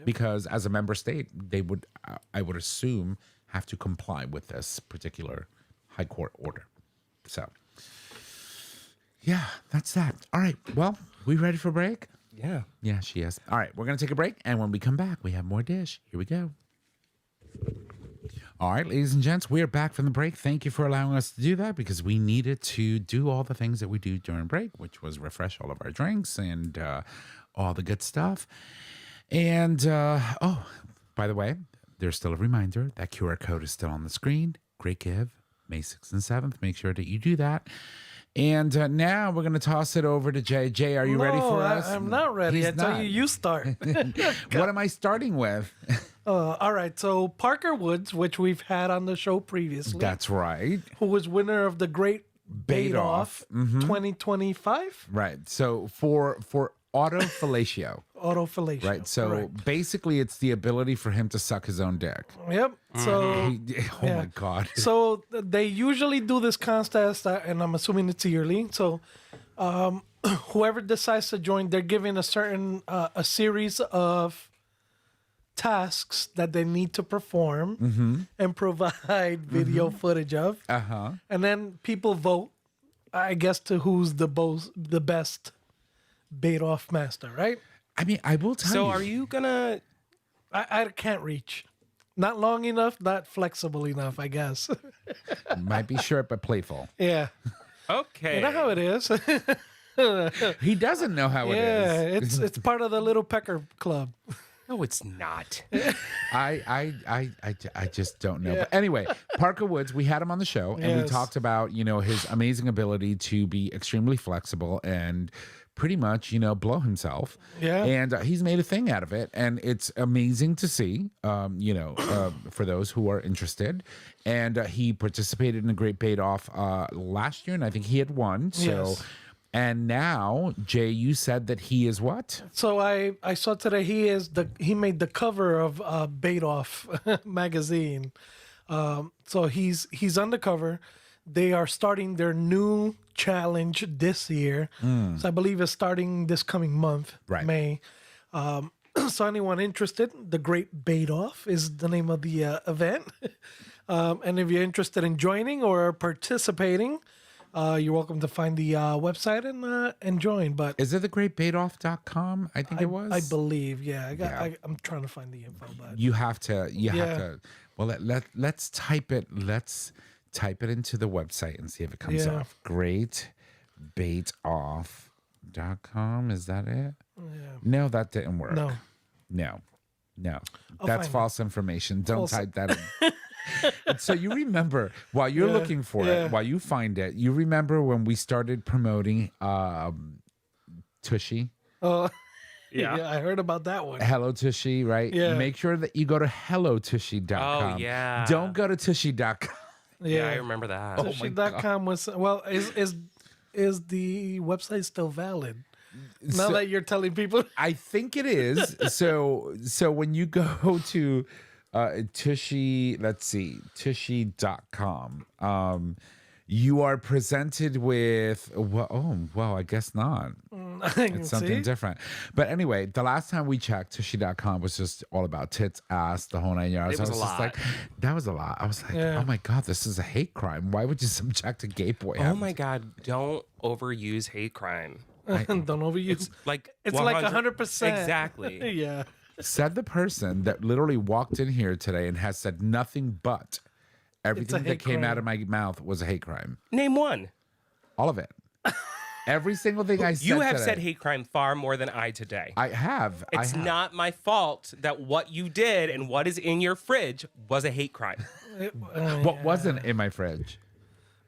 [SPEAKER 4] because as a member state, they would, I would assume, have to comply with this particular high court order. So, yeah, that's that. All right. Well, we ready for break?
[SPEAKER 1] Yeah.
[SPEAKER 4] Yeah, she is. All right. We're going to take a break. And when we come back, we have more dish. Here we go. All right, ladies and gents, we are back from the break. Thank you for allowing us to do that because we needed to do all the things that we do during break, which was refresh all of our drinks and all the good stuff. And, by the way, there's still a reminder that QR code is still on the screen. Great give, May 6th and 7th. Make sure that you do that. And now we're going to toss it over to Jay. Jay, are you ready for us?
[SPEAKER 2] I'm not ready. Tell you start.
[SPEAKER 4] What am I starting with?
[SPEAKER 2] All right. So Parker Woods, which we've had on the show previously.
[SPEAKER 4] That's right.
[SPEAKER 2] Who was winner of the Great Bate Off 2025.
[SPEAKER 4] Right. So for autofellatio.
[SPEAKER 2] Autofellatio.
[SPEAKER 4] Right. So
[SPEAKER 2] correct.
[SPEAKER 4] basically it's the ability for him to suck his own dick.
[SPEAKER 2] Yep. So
[SPEAKER 4] my God.
[SPEAKER 2] So they usually do this contest, and I'm assuming it's yearly. So whoever decides to join, they're given a certain a series of tasks that they need to perform and provide video footage of. And then people vote, I guess, to who's the best bait off master, right?
[SPEAKER 4] I mean, I will tell you.
[SPEAKER 1] So are you gonna?
[SPEAKER 2] I can't reach. Not long enough, not flexible enough, I guess.
[SPEAKER 4] Might be short but playful.
[SPEAKER 2] Yeah.
[SPEAKER 1] Okay.
[SPEAKER 2] You know how it is.
[SPEAKER 4] He doesn't know how it is.
[SPEAKER 2] It's part of the Little Pecker Club.
[SPEAKER 1] No, it's not.
[SPEAKER 4] I just don't know. But anyway, Parker Woods, we had him on the show and we talked about, his amazing ability to be extremely flexible and pretty much, blow himself.
[SPEAKER 2] Yeah.
[SPEAKER 4] And he's made a thing out of it. And it's amazing to see, for those who are interested. And he participated in the Great Bate Off last year, and I think he had won. So.
[SPEAKER 2] Yes.
[SPEAKER 4] And now, Jay, you said that he is what?
[SPEAKER 2] So I saw today he made the cover of Bate Off magazine. So he's on the cover. They are starting their new challenge this year. So I believe it's starting this coming month,
[SPEAKER 4] right.
[SPEAKER 2] May. So anyone interested, the Great Bate Off is the name of the event. And if you're interested in joining or participating, you're welcome to find the website and join. But
[SPEAKER 4] is it the greatbateoff.com? I think it was.
[SPEAKER 2] I believe, yeah. I'm trying to find the info, but
[SPEAKER 4] you have to. Well, let's type it. Let's type it into the website and see if it comes off. Greatbateoff.com. Is that it?
[SPEAKER 2] Yeah.
[SPEAKER 4] No, that didn't work.
[SPEAKER 2] No.
[SPEAKER 4] That's false information. Don't type that in. So you remember, while you're looking for it, while you find it, you remember when we started promoting Tushy?
[SPEAKER 2] Oh, yeah, I heard about that one.
[SPEAKER 4] Hello Tushy, right?
[SPEAKER 2] Yeah.
[SPEAKER 4] Make sure that you go to hellotushy.com.
[SPEAKER 1] Oh, yeah.
[SPEAKER 4] Don't go to tushy.com.
[SPEAKER 1] Yeah, I remember that.
[SPEAKER 2] Tushy.com was, well, is the website still valid? Now that you're telling people?
[SPEAKER 4] I think it is. So when you go to Tushy, let's see, Tushy.com. You are presented with, I guess not. It's something different. But anyway, the last time we checked, Tushy.com was just all about tits, ass, the whole 9 yards.
[SPEAKER 1] It was
[SPEAKER 4] I was
[SPEAKER 1] a
[SPEAKER 4] just
[SPEAKER 1] lot.
[SPEAKER 4] like, that was a lot. I was like, oh my God, this is a hate crime. Why would you subject a gay boy?
[SPEAKER 1] Oh my God, don't overuse hate crime.
[SPEAKER 2] Don't overuse.
[SPEAKER 1] It's like
[SPEAKER 2] 100%.
[SPEAKER 1] Exactly.
[SPEAKER 2] Yeah.
[SPEAKER 4] Said the person that literally walked in here today and has said nothing but everything that came out of my mouth was a hate crime.
[SPEAKER 1] Name one.
[SPEAKER 4] All of it. Every single thing I said.
[SPEAKER 1] You have
[SPEAKER 4] today.
[SPEAKER 1] said hate crime far more than I today.
[SPEAKER 4] I have.
[SPEAKER 1] It's not my fault that what you did and what is in your fridge was a hate crime.
[SPEAKER 4] What wasn't in my fridge?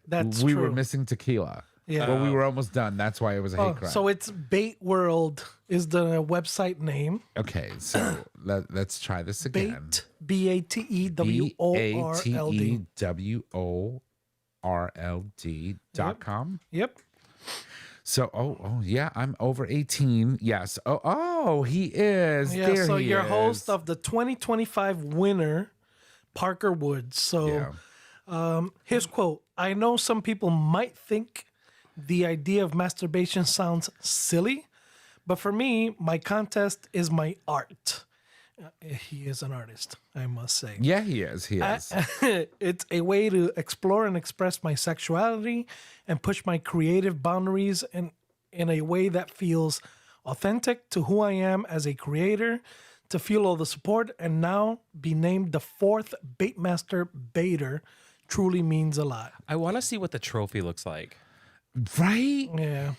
[SPEAKER 2] That's
[SPEAKER 4] we
[SPEAKER 2] true.
[SPEAKER 4] were missing tequila.
[SPEAKER 2] Yeah.
[SPEAKER 4] Well, we were almost done. That's why it was a hate crime.
[SPEAKER 2] So it's Bate World is the website name.
[SPEAKER 4] Okay, so let's try this again.
[SPEAKER 2] Bate, BATEWORLD.
[SPEAKER 4] BATEWORLD.com.
[SPEAKER 2] Yep.
[SPEAKER 4] So, oh, yeah, I'm over 18. Yes. Oh, he is.
[SPEAKER 2] Yeah,
[SPEAKER 4] There
[SPEAKER 2] so
[SPEAKER 4] he
[SPEAKER 2] you're
[SPEAKER 4] is.
[SPEAKER 2] host of the 2025 winner, Parker Woods. So his quote, I know some people might think the idea of masturbation sounds silly, but for me, my contest is my art. He is an artist, I must say.
[SPEAKER 4] Yeah, he is. He is.
[SPEAKER 2] It's a way to explore and express my sexuality and push my creative boundaries in a way that feels authentic to who I am as a creator, to feel all the support, and now be named the 4th Bait Master Baiter truly means a lot.
[SPEAKER 1] I want to see what the trophy looks like.
[SPEAKER 4] Right?
[SPEAKER 2] Yeah.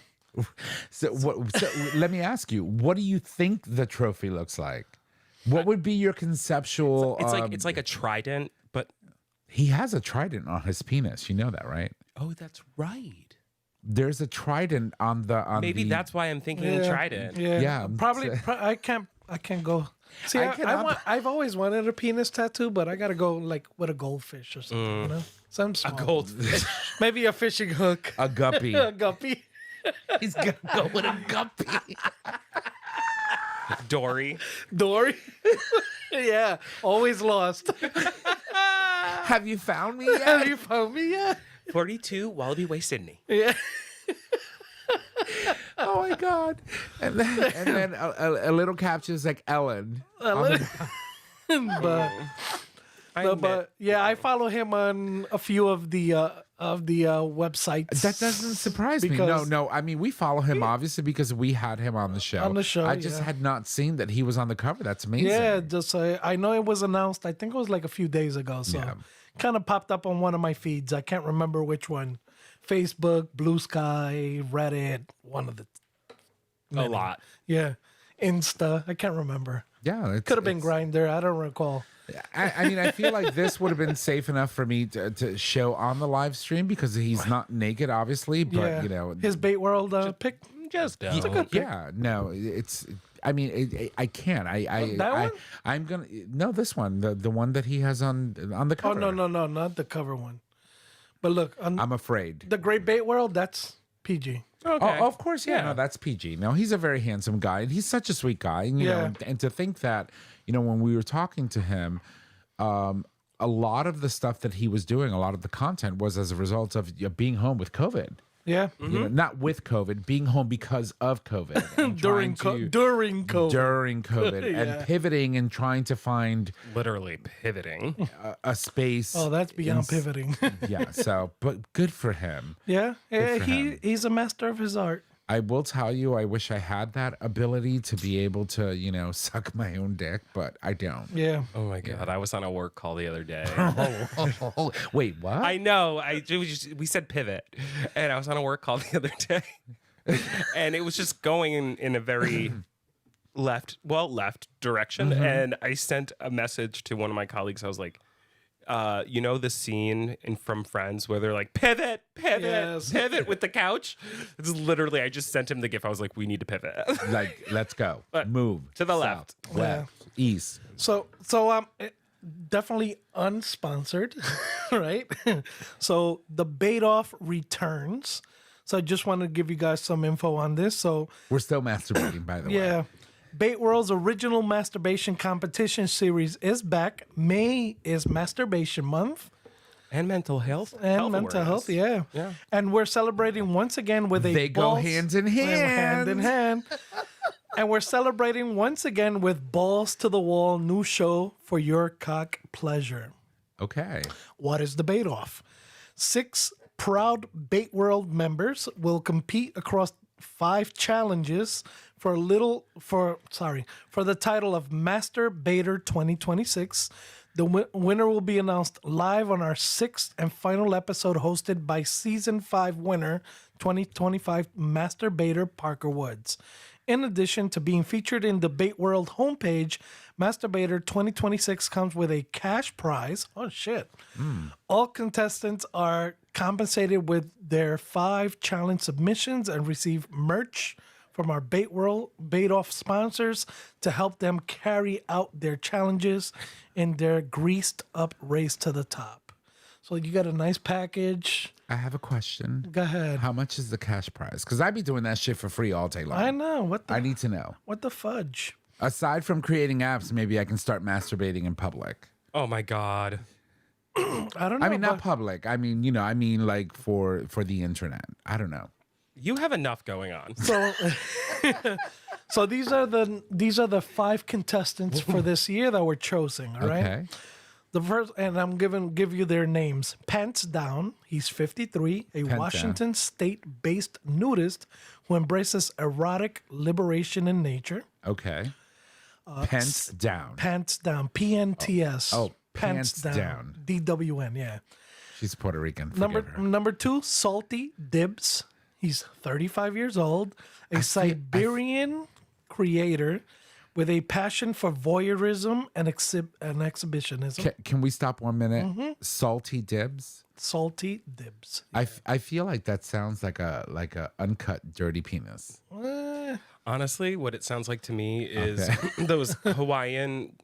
[SPEAKER 4] So let me ask you, what do you think the trophy looks like? What would be your conceptual...
[SPEAKER 1] It's like a trident, but
[SPEAKER 4] he has a trident on his penis. You know that, right?
[SPEAKER 1] oh, that's right.
[SPEAKER 4] There's a trident on the...
[SPEAKER 1] Maybe that's why I'm thinking trident.
[SPEAKER 2] Yeah.
[SPEAKER 4] Yeah,
[SPEAKER 2] Probably. I can't go. See, I've always wanted a penis tattoo, but I gotta go like with a goldfish or something. You know, some small.
[SPEAKER 1] A goldfish.
[SPEAKER 2] Maybe a fishing hook.
[SPEAKER 4] a guppy.
[SPEAKER 2] A guppy.
[SPEAKER 4] He's gonna go with a guppy.
[SPEAKER 1] Dory.
[SPEAKER 2] Dory. Yeah, always lost.
[SPEAKER 4] Have you found me
[SPEAKER 2] Have
[SPEAKER 4] yet?
[SPEAKER 2] you found me yet?
[SPEAKER 1] 42 Wallaby Way, Sydney.
[SPEAKER 2] Yeah.
[SPEAKER 4] Oh my god! And then a little caption is like Ellen.
[SPEAKER 2] But
[SPEAKER 1] I
[SPEAKER 2] but yeah, I follow him on a few of the websites.
[SPEAKER 4] That doesn't surprise me.
[SPEAKER 2] Because-
[SPEAKER 4] No. I mean, we follow him obviously because we had him on the show.
[SPEAKER 2] On the show,
[SPEAKER 4] I just
[SPEAKER 2] yeah.
[SPEAKER 4] had not seen that he was on the cover. That's amazing.
[SPEAKER 2] Yeah, just I know it was announced. I think it was like a few days ago. So
[SPEAKER 4] Yeah.
[SPEAKER 2] kind of popped up on one of my feeds. I can't remember which one. Facebook, Blue Sky, Reddit, one of the
[SPEAKER 1] A lot.
[SPEAKER 2] yeah, Insta. I can't remember.
[SPEAKER 4] Yeah,
[SPEAKER 2] Could have been Grindr. I don't recall.
[SPEAKER 4] I mean, I feel like this would have been safe enough for me to show on the live stream because he's not naked, obviously. But
[SPEAKER 2] Yeah,
[SPEAKER 4] you know,
[SPEAKER 2] his Bait World pick.
[SPEAKER 1] Just
[SPEAKER 2] It's a good pick.
[SPEAKER 4] yeah, no, it's. I mean, I can't.
[SPEAKER 2] That one?
[SPEAKER 4] I'm gonna no this one, the one that he has on the
[SPEAKER 2] Oh
[SPEAKER 4] cover.
[SPEAKER 2] no, not the cover one. But look, on
[SPEAKER 4] I'm afraid.
[SPEAKER 2] the Great Bate World, that's PG.
[SPEAKER 1] okay.
[SPEAKER 4] Oh, of course, yeah.
[SPEAKER 1] Yeah.
[SPEAKER 4] No, that's PG. No, he's a very handsome guy, and he's such a sweet guy. And you know, and to think that, you know, when we were talking to him, a lot of the stuff that he was doing, a lot of the content was as a result of being home with COVID.
[SPEAKER 2] Yeah,
[SPEAKER 4] You know, not with COVID, being home because of COVID. and
[SPEAKER 2] during
[SPEAKER 4] trying to-
[SPEAKER 2] during COVID.
[SPEAKER 4] during COVID,
[SPEAKER 2] Yeah.
[SPEAKER 4] and pivoting and trying to find
[SPEAKER 1] Literally pivoting.
[SPEAKER 4] a space.
[SPEAKER 2] Oh, that's beyond
[SPEAKER 4] in-
[SPEAKER 2] pivoting.
[SPEAKER 4] Yeah. So, but good for him.
[SPEAKER 2] Yeah,
[SPEAKER 4] for him.
[SPEAKER 2] he's a master of his art.
[SPEAKER 4] I will tell you, I wish I had that ability to be able to, you know, suck my own dick, but I don't.
[SPEAKER 2] Yeah.
[SPEAKER 1] Oh my God. I was on a work call the other day.
[SPEAKER 4] Wait, what?
[SPEAKER 1] I know. We said pivot, and I was on a work call the other day, and it was just going in a very left direction. And I sent a message to one of my colleagues. I was like, you know the scene from Friends where they're like pivot
[SPEAKER 2] Yes.
[SPEAKER 1] with the couch. It's literally I just sent him the gif. I was like, we need to pivot.
[SPEAKER 4] Like, let's go. Move.
[SPEAKER 1] to the
[SPEAKER 4] South,
[SPEAKER 1] left.
[SPEAKER 4] West. East.
[SPEAKER 2] So definitely unsponsored, right? So the Bate Off returns. So I just want to give you guys some info on this. So
[SPEAKER 4] We're still masturbating, by the way.
[SPEAKER 2] yeah, Bate World's original masturbation competition series is back. May is Masturbation Month
[SPEAKER 1] And mental health.
[SPEAKER 2] and mental health. Yeah.
[SPEAKER 1] Yeah.
[SPEAKER 2] And we're celebrating once again with a
[SPEAKER 4] They go
[SPEAKER 2] balls-
[SPEAKER 4] hand in
[SPEAKER 2] hand in hand. And we're celebrating once again with Balls to the Wall, new show for your cock pleasure.
[SPEAKER 4] Okay.
[SPEAKER 2] What is the Bate Off? 6 proud Bate World members will compete across 5 challenges for the title of Master Baiter 2026. The winner will be announced live on our 6th and final episode, hosted by Season 5 winner 2025 Masturbator Parker Woods. In addition to being featured in the Bait World homepage, Masturbator 2026 comes with a cash prize. Oh, shit. All contestants are compensated with their 5 challenge submissions and receive merch from our Bait World Bate Off sponsors to help them carry out their challenges in their greased up race to the top. So you got a nice package.
[SPEAKER 4] I have a question.
[SPEAKER 2] Go ahead.
[SPEAKER 4] How much is the cash prize? Because I'd be doing that shit for free all day long.
[SPEAKER 2] I know.
[SPEAKER 4] I need to know.
[SPEAKER 2] What the fudge?
[SPEAKER 4] Aside from creating apps, maybe I can start masturbating in public.
[SPEAKER 1] Oh my God.
[SPEAKER 2] I don't know.
[SPEAKER 4] I mean, not public. I mean, like for the internet. I don't know.
[SPEAKER 1] You have enough going on.
[SPEAKER 2] So, so these are the 5 contestants for this year that were chosen. All right.
[SPEAKER 4] Okay.
[SPEAKER 2] The first, and I'm give you their names. Pants Down. He's 53, a
[SPEAKER 4] Pants
[SPEAKER 2] Washington State-based nudist who embraces erotic liberation in nature.
[SPEAKER 4] Okay. Pants down.
[SPEAKER 2] Pants Down. PNTS.
[SPEAKER 4] Oh, Pants Down.
[SPEAKER 2] DWN. Yeah.
[SPEAKER 4] She's Puerto Rican. Forgive her.
[SPEAKER 2] Number 2, Salty Dibs. He's 35 years old, a Siberian creator with a passion for voyeurism and exhibitionism.
[SPEAKER 4] Can we stop 1 minute?
[SPEAKER 2] Mm-hmm.
[SPEAKER 4] Salty dibs.
[SPEAKER 2] Salty Dibs.
[SPEAKER 4] I feel like that sounds like a uncut dirty penis.
[SPEAKER 1] Honestly, what it sounds like to me is those Hawaiian.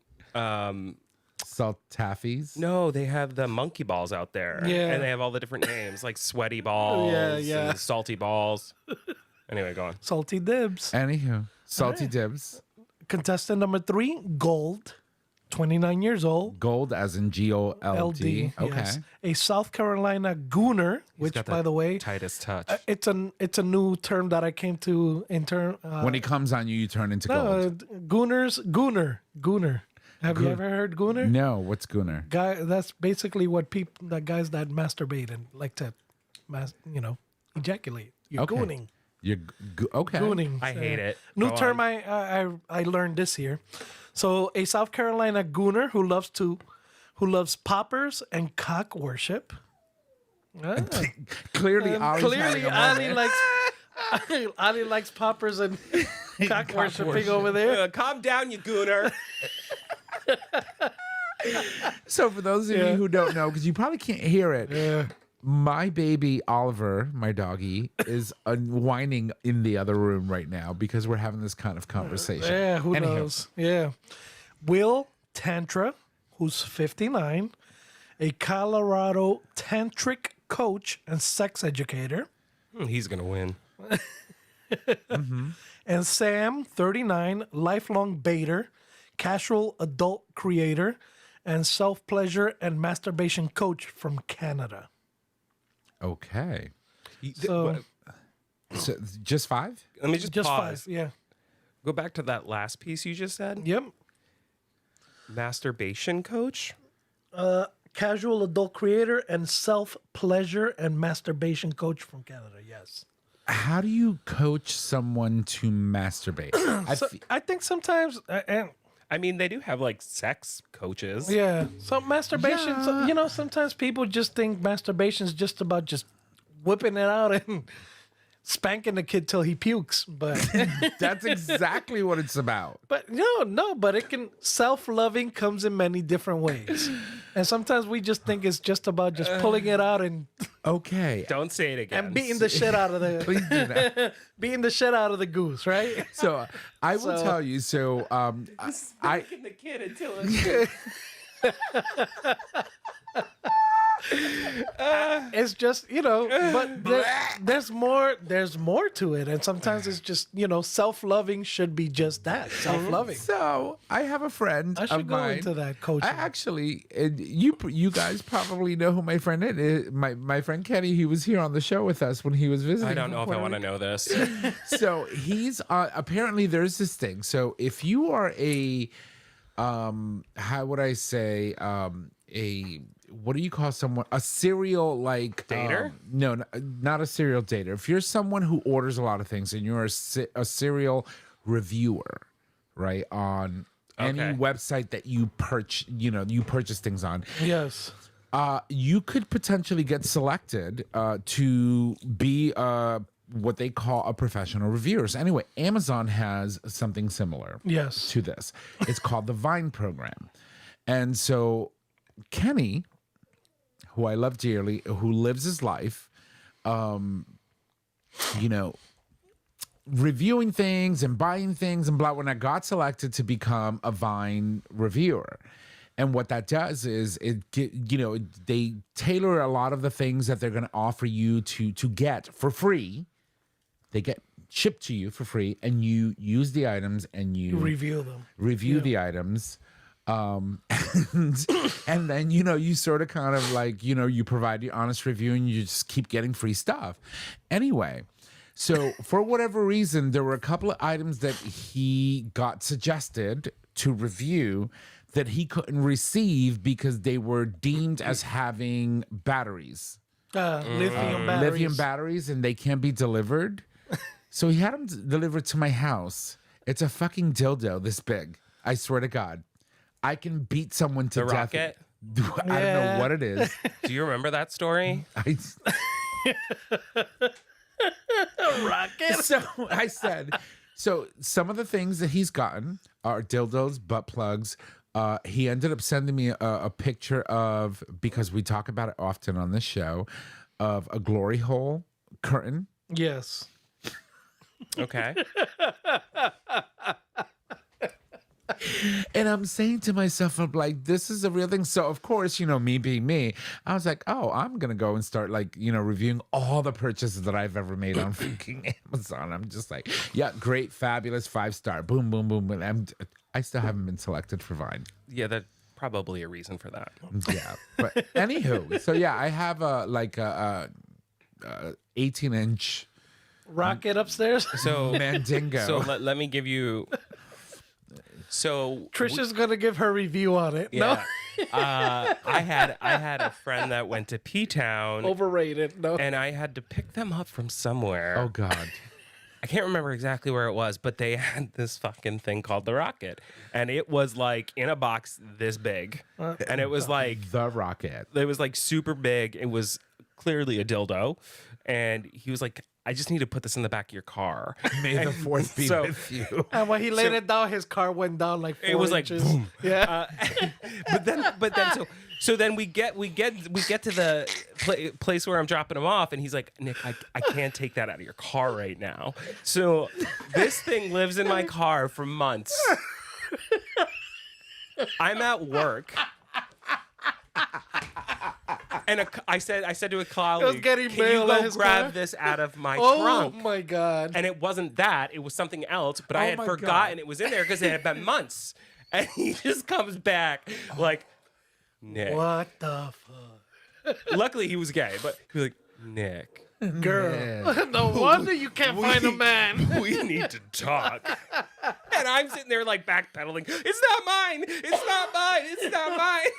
[SPEAKER 4] Salt taffies.
[SPEAKER 1] No, they have the monkey balls out there.
[SPEAKER 2] Yeah.
[SPEAKER 1] And they have all the different names, like sweaty balls,
[SPEAKER 2] Yeah.
[SPEAKER 1] and salty balls. Anyway, go on.
[SPEAKER 2] Salty Dibs.
[SPEAKER 4] Anywho, salty dibs.
[SPEAKER 2] Contestant number 3, Gold, 29 years old.
[SPEAKER 4] Gold as in GOLD.
[SPEAKER 2] LD.
[SPEAKER 4] Okay.
[SPEAKER 2] Yes. A South Carolina gooner, which,
[SPEAKER 1] got
[SPEAKER 2] by
[SPEAKER 1] that
[SPEAKER 2] the way,
[SPEAKER 1] Tightest touch.
[SPEAKER 2] it's a new term that I came to in term.
[SPEAKER 4] When he comes on you, you turn into gold.
[SPEAKER 2] Gooner. Have you ever heard gooner?
[SPEAKER 4] No, what's gooner?
[SPEAKER 2] Guy, that's basically what guys that masturbate and like to, ejaculate. You're
[SPEAKER 4] Okay.
[SPEAKER 2] gooning.
[SPEAKER 4] You're okay.
[SPEAKER 2] Gooning.
[SPEAKER 1] I hate it.
[SPEAKER 2] New
[SPEAKER 1] Go
[SPEAKER 2] term
[SPEAKER 1] on.
[SPEAKER 2] I learned this year. So a South Carolina gooner who loves poppers and cock worship.
[SPEAKER 4] Clearly,
[SPEAKER 2] Ali likes poppers and cock worshiping over there.
[SPEAKER 1] Calm down, you gooner.
[SPEAKER 4] So for those of you who don't know, because you probably can't hear it, my baby Oliver, my doggy, is whining in the other room right now because we're having this kind of conversation.
[SPEAKER 2] Yeah, who
[SPEAKER 4] Anywho.
[SPEAKER 2] knows? Yeah. Will Tantra, who's 59, a Colorado tantric coach and sex educator.
[SPEAKER 1] He's going to win.
[SPEAKER 2] And Sam, 39, lifelong baiter, casual adult creator, and self-pleasure and masturbation coach from Canada.
[SPEAKER 4] Okay.
[SPEAKER 2] So
[SPEAKER 4] So just 5?
[SPEAKER 1] Let me just
[SPEAKER 2] just
[SPEAKER 1] pause.
[SPEAKER 2] 5, yeah.
[SPEAKER 1] Go back to that last piece you just said.
[SPEAKER 2] Yep.
[SPEAKER 1] Masturbation coach?
[SPEAKER 2] Casual adult creator and self-pleasure and masturbation coach from Canada, yes.
[SPEAKER 4] How do you coach someone to masturbate?
[SPEAKER 2] I think sometimes,
[SPEAKER 1] I mean, they do have like sex coaches.
[SPEAKER 2] yeah, so masturbation,
[SPEAKER 4] Yeah.
[SPEAKER 2] sometimes people just think masturbation is just about just whipping it out and spanking the kid till he pukes, but
[SPEAKER 4] That's exactly what it's about.
[SPEAKER 2] but but it can, self-loving comes in many different ways, and sometimes we just think it's just about just pulling it out and
[SPEAKER 4] Okay.
[SPEAKER 1] Don't say it again.
[SPEAKER 2] and beating the shit out of the
[SPEAKER 4] Please do that.
[SPEAKER 2] beating the shit out of the goose, right?
[SPEAKER 4] So I will tell you. So I
[SPEAKER 1] Spanking the kid until it's
[SPEAKER 2] It's just, but there's more to it, and sometimes it's just, self-loving should be just that, self-loving.
[SPEAKER 4] so I have a friend
[SPEAKER 2] I should
[SPEAKER 4] of
[SPEAKER 2] go
[SPEAKER 4] mine.
[SPEAKER 2] into that coaching.
[SPEAKER 4] I actually, you guys probably know who my friend is. My friend Kenny. He was here on the show with us when he was visiting.
[SPEAKER 1] I don't know if I
[SPEAKER 4] Puerto
[SPEAKER 1] want to
[SPEAKER 4] Rico.
[SPEAKER 1] know this.
[SPEAKER 4] So he's apparently there's this thing. So if you are a how would I say a what do you call someone, a serial like
[SPEAKER 1] Dater?
[SPEAKER 4] No, not a serial dater. If you're someone who orders a lot of things and you're a serial reviewer, right, on any
[SPEAKER 1] Okay.
[SPEAKER 4] website that you purchase things on,
[SPEAKER 2] Yes.
[SPEAKER 4] you could potentially get selected to be what they call a professional reviewer. So anyway, Amazon has something similar
[SPEAKER 2] Yes.
[SPEAKER 4] to this. It's called the Vine program. And so Kenny, who I love dearly, who lives his life, reviewing things and buying things and blah, when I got selected to become a Vine reviewer. And what that does is they tailor a lot of the things that they're going to offer you to get for free. They get shipped to you for free, and you use the items and you
[SPEAKER 2] Review them.
[SPEAKER 4] review the items. And then, you sort of kind of like, you provide the honest review and you just keep getting free stuff. Anyway, so for whatever reason, there were a couple of items that he got suggested to review that he couldn't receive because they were deemed as having batteries.
[SPEAKER 2] Lithium batteries.
[SPEAKER 4] Lithium batteries, and they can't be delivered. So he had them delivered to my house. It's a fucking dildo this big. I swear to God. I can beat someone to
[SPEAKER 1] The
[SPEAKER 4] death.
[SPEAKER 1] rocket?
[SPEAKER 4] I don't know what it is.
[SPEAKER 1] Do you remember that story?
[SPEAKER 2] Rocket.
[SPEAKER 4] So I said, so some of the things that he's gotten are dildos, butt plugs. He ended up sending me a picture of, because we talk about it often on this show, of a glory hole curtain.
[SPEAKER 2] Yes.
[SPEAKER 1] Okay.
[SPEAKER 4] And I'm saying to myself, I'm like, this is a real thing. So of course, me being me, I was like, oh, I'm gonna go and start reviewing all the purchases that I've ever made on freaking Amazon. I'm just like, yeah, great, fabulous, 5-star, boom, boom, boom. And I still haven't been selected for Vine.
[SPEAKER 1] Yeah, that's probably a reason for that.
[SPEAKER 4] Yeah, but anywho, so yeah, I have a 18-inch
[SPEAKER 2] Rocket upstairs.
[SPEAKER 1] So
[SPEAKER 4] Mandingo.
[SPEAKER 1] So let me give you. So
[SPEAKER 2] Trisha's gonna give her review on it.
[SPEAKER 1] yeah, I had a friend that went to P-Town,
[SPEAKER 2] No, overrated. No.
[SPEAKER 1] and I had to pick them up from somewhere.
[SPEAKER 4] Oh God.
[SPEAKER 1] I can't remember exactly where it was, but they had this fucking thing called the Rocket, and it was like in a box this big, and it was like
[SPEAKER 4] The Rocket.
[SPEAKER 1] it was like super big. It was clearly a dildo, and he was like, I just need to put this in the back of your car.
[SPEAKER 4] May the fourth be
[SPEAKER 1] So-
[SPEAKER 4] with you.
[SPEAKER 2] And when he laid it down, his car went down like 4
[SPEAKER 1] It was like,
[SPEAKER 2] inches.
[SPEAKER 1] boom.
[SPEAKER 2] Yeah.
[SPEAKER 1] But then so then we get to the place where I'm dropping him off, and he's like, Nick, I can't take that out of your car right now. So this thing lives in my car for months. I'm at work. And I said to a colleague,
[SPEAKER 2] getting
[SPEAKER 1] can you
[SPEAKER 2] mail at
[SPEAKER 1] go
[SPEAKER 2] his
[SPEAKER 1] grab
[SPEAKER 2] car?"
[SPEAKER 1] this out of my
[SPEAKER 2] Oh
[SPEAKER 1] trunk?
[SPEAKER 2] my God.
[SPEAKER 1] And it wasn't that. It was something else. But I
[SPEAKER 4] Oh
[SPEAKER 1] had
[SPEAKER 4] my
[SPEAKER 1] forgotten
[SPEAKER 4] God.
[SPEAKER 1] it was in there because it had been months. And he just comes back like, Nick.
[SPEAKER 2] What the fuck?
[SPEAKER 1] Luckily, he was gay. But he was like, Nick,
[SPEAKER 2] Girl. No wonder you can't find a man.
[SPEAKER 1] we need to talk. And I'm sitting there like backpedaling. It's not mine. It's not mine. It's not mine.